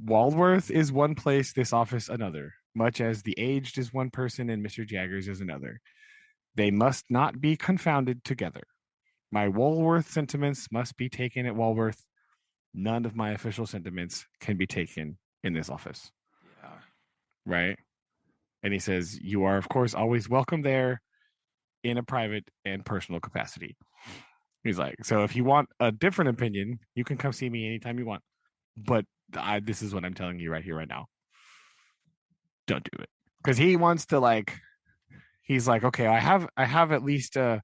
Walworth is one place, this office another, much as the aged is one person and Mr. Jaggers is another. They must not be confounded together. My Walworth sentiments must be taken at Walworth. None of my official sentiments can be taken in this office. Yeah. Right. And he says, you are, of course, always welcome there in a private and personal capacity. He's like, so if you want a different opinion, you can come see me anytime you want. But this is what I'm telling you right here, right now. Don't do it. Because he wants to like, he's like, okay, I have at least like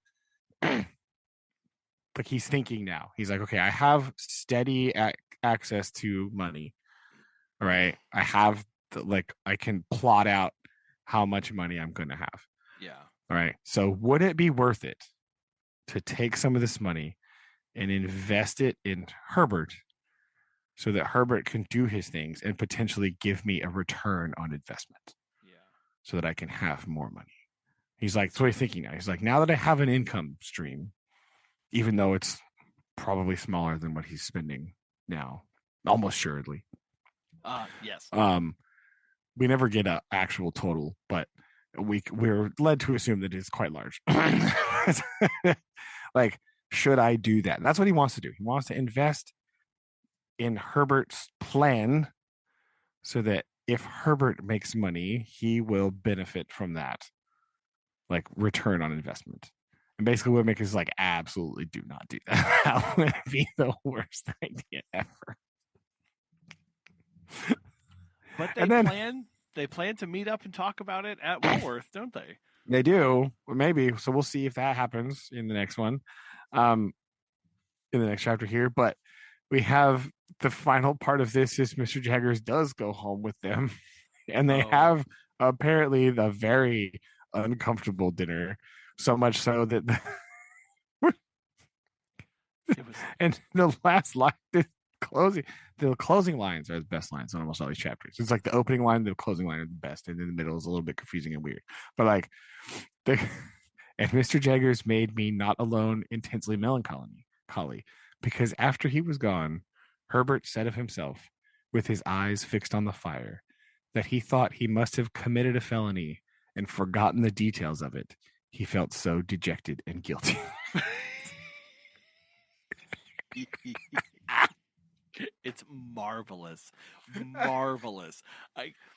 he's thinking now. He's like, okay, I have steady access to money. All right. I have like I can plot out how much money I'm going to have. Yeah. All right. So would it be worth it to take some of this money and invest it in Herbert so that Herbert can do his things and potentially give me a return on investment? Yeah. So that I can have more money. He's like, so he's thinking now. He's like, now that I have an income stream, even though it's probably smaller than what he's spending now, almost assuredly. Yes. we never get an actual total, but we're led to assume that it's quite large. Like, should I do that? And that's what he wants to do. He wants to invest in Herbert's plan so that if Herbert makes money, he will benefit from that, like return on investment. And basically, what makes is like, absolutely do not do that. That would be the worst idea ever. But And then they plan to meet up and talk about it at Walworth, don't they? they do, maybe. So we'll see if that happens in the next one, in the next chapter here. But we have the final part of this is Mr. Jaggers does go home with them, and they have apparently the very uncomfortable dinner. So much so that and the last line, the closing lines are the best lines on almost all these chapters. It's like the opening line, the closing line are the best, and in the middle is a little bit confusing and weird. But like, and Mr. Jaggers made me not alone intensely melancholy, because after he was gone, Herbert said of himself, with his eyes fixed on the fire, that he thought he must have committed a felony and forgotten the details of it. He felt so dejected and guilty. It's marvelous.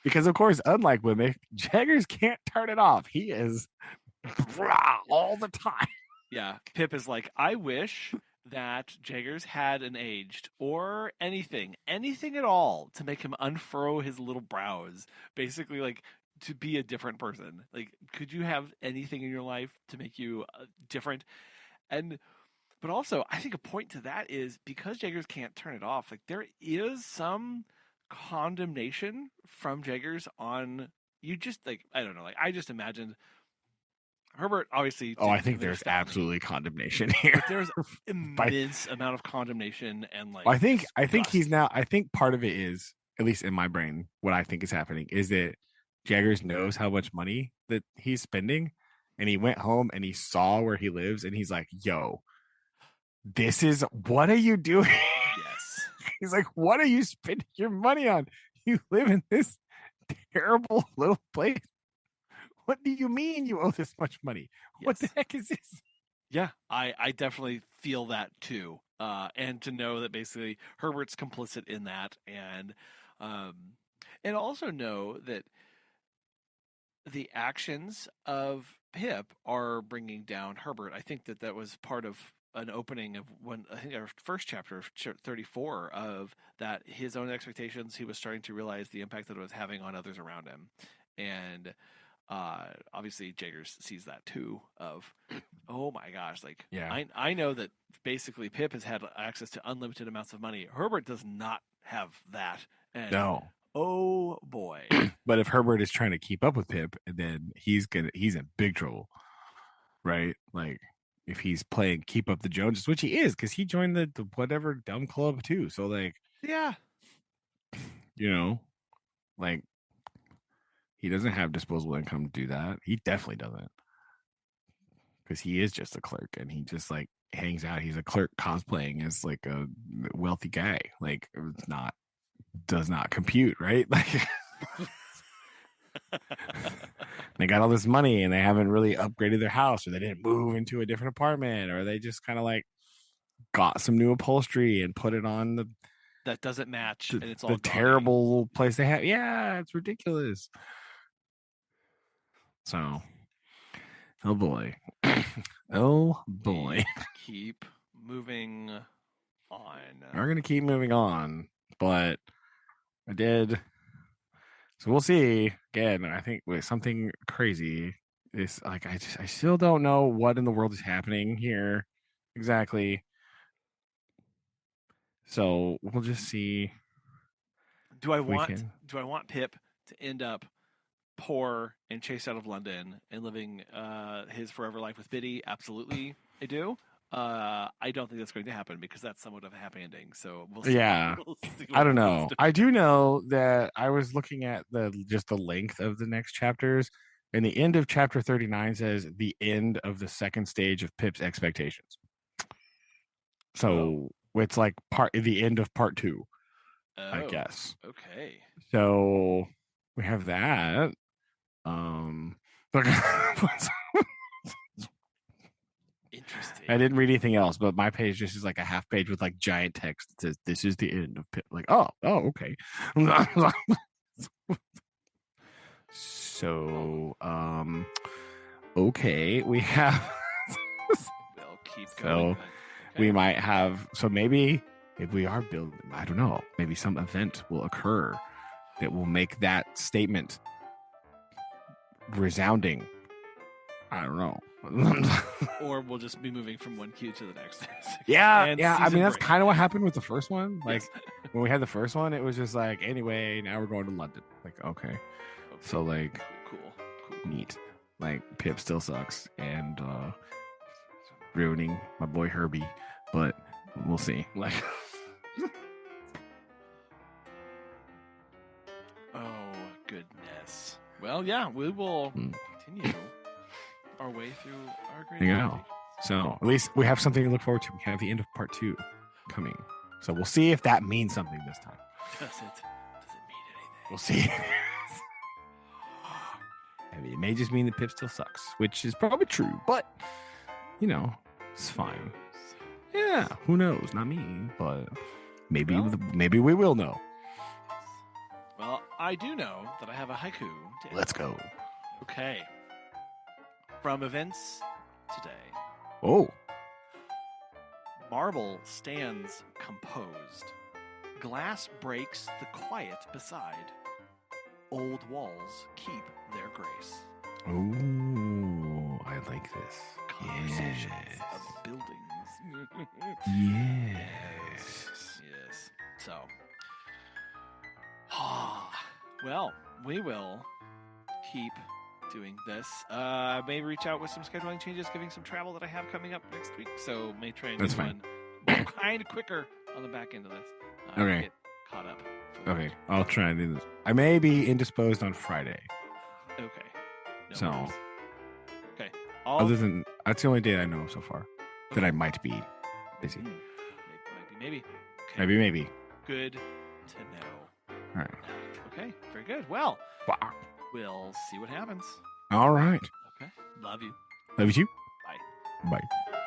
Because of course, unlike women, Jaggers can't turn it off. He is all the time. Yeah, Pip is like, I wish that Jaggers hadn't aged or anything at all to make him unfurrow his little brows. Basically, like, to be a different person. Like, could you have anything in your life to make you different? But also, I think a point to that is because Jaggers can't turn it off, like, there is some condemnation from Jaggers on you. Just like, I don't know, like, I just imagined Herbert obviously. I think there's absolutely condemnation here. But there's immense amount of condemnation and like. I think he's now. I think part of it is, at least in my brain, what I think is happening is that Jaggers knows how much money that he's spending, and he went home and he saw where he lives, and he's like, "Yo, this is what are you doing?" Yes. He's like, "What are you spending your money on? You live in this terrible little place. What do you mean you owe this much money? Yes. What the heck is this?" Yeah, I definitely feel that too. And to know that basically Herbert's complicit in that, and also know that the actions of Pip are bringing down Herbert. I think that was part of an opening of when I think our first chapter of 34 of that his own expectations, he was starting to realize the impact that it was having on others around him. And obviously Jaggers sees that too of, oh my gosh, like, yeah. I know that basically Pip has had access to unlimited amounts of money. Herbert does not have that. And no. Oh boy. But if Herbert is trying to keep up with Pip, then he's in big trouble. Right? Like, if he's playing keep up the Joneses, which he is, because he joined the whatever dumb club too. So like, yeah, you know, like, he doesn't have disposable income to do that. He definitely doesn't, because he is just a clerk and he just like hangs out. He's a clerk cosplaying as like a wealthy guy. Like, it's not, does not compute, right? Like, they got all this money and they haven't really upgraded their house, or they didn't move into a different apartment, or they just kind of like got some new upholstery and put it on the that doesn't match, and it's all the terrible place they have. Yeah, it's ridiculous. So, oh boy, oh boy. Keep moving on. We're gonna keep moving on, but I did. So we'll see. Again, I think with something crazy is like I still don't know what in the world is happening here exactly. So we'll just see. Do I want Pip to end up poor and chased out of London and living his forever life with Biddy? Absolutely, I do. I don't think that's going to happen because that's somewhat of a happy ending. So we'll see. Yeah, we'll see I don't know. I do know that I was looking at the length of the next chapters, and the end of chapter 39 says the end of the second stage of Pip's expectations. So it's like the end of part 2, I guess. Okay. So We have that. But Interesting. I didn't read anything else, but my page just is like a half page with like giant text that says, "This is the end of Pip." Like, oh, okay. So, okay, we have. We'll keep So going. Okay. we might have. So maybe if we are building, I don't know. Maybe some event will occur that will make that statement resounding. I don't know. Or we'll just be moving from one queue to the next. Yeah. And I season mean, that's break. kind of what happened with the first one. Like Yes. when we had the first one, it was just like, anyway, now we're going to London. Like, okay. So like, Cool. neat. Like Pip still sucks and ruining my boy Herbie, but we'll see. Like, oh goodness. Well, yeah, we will continue our way through our great. you know. So at least we have something to look forward to. We have the end of part 2 coming. So we'll see if that means something this time. Does it mean anything? We'll see. I mean, it may just mean that Pip still sucks, which is probably true, but you know, it's fine. Yeah, who knows? Not me, but maybe maybe we will know. Well, I do know that I have a haiku. Let's go. Okay. From events today. Oh. Marble stands composed. Glass breaks the quiet beside. Old walls keep their grace. Oh, I like this. Conversations Yes. of buildings. Yes. Yes. So, well, we will keep doing this. May reach out with some scheduling changes, giving some travel that I have coming up next week. So may try and That's do fine. one kind of quicker on the back end of this. Okay. Get caught up. Okay, I'll try and do this. I may be indisposed on Friday. Okay. No So, worries. Okay. other than that's the only day I know of so far that I might be busy. Maybe. Okay. Maybe. Good to know. All right. Okay. Very good. Well, we'll see what happens. All right. Okay. Love you. Love you. Bye. Bye.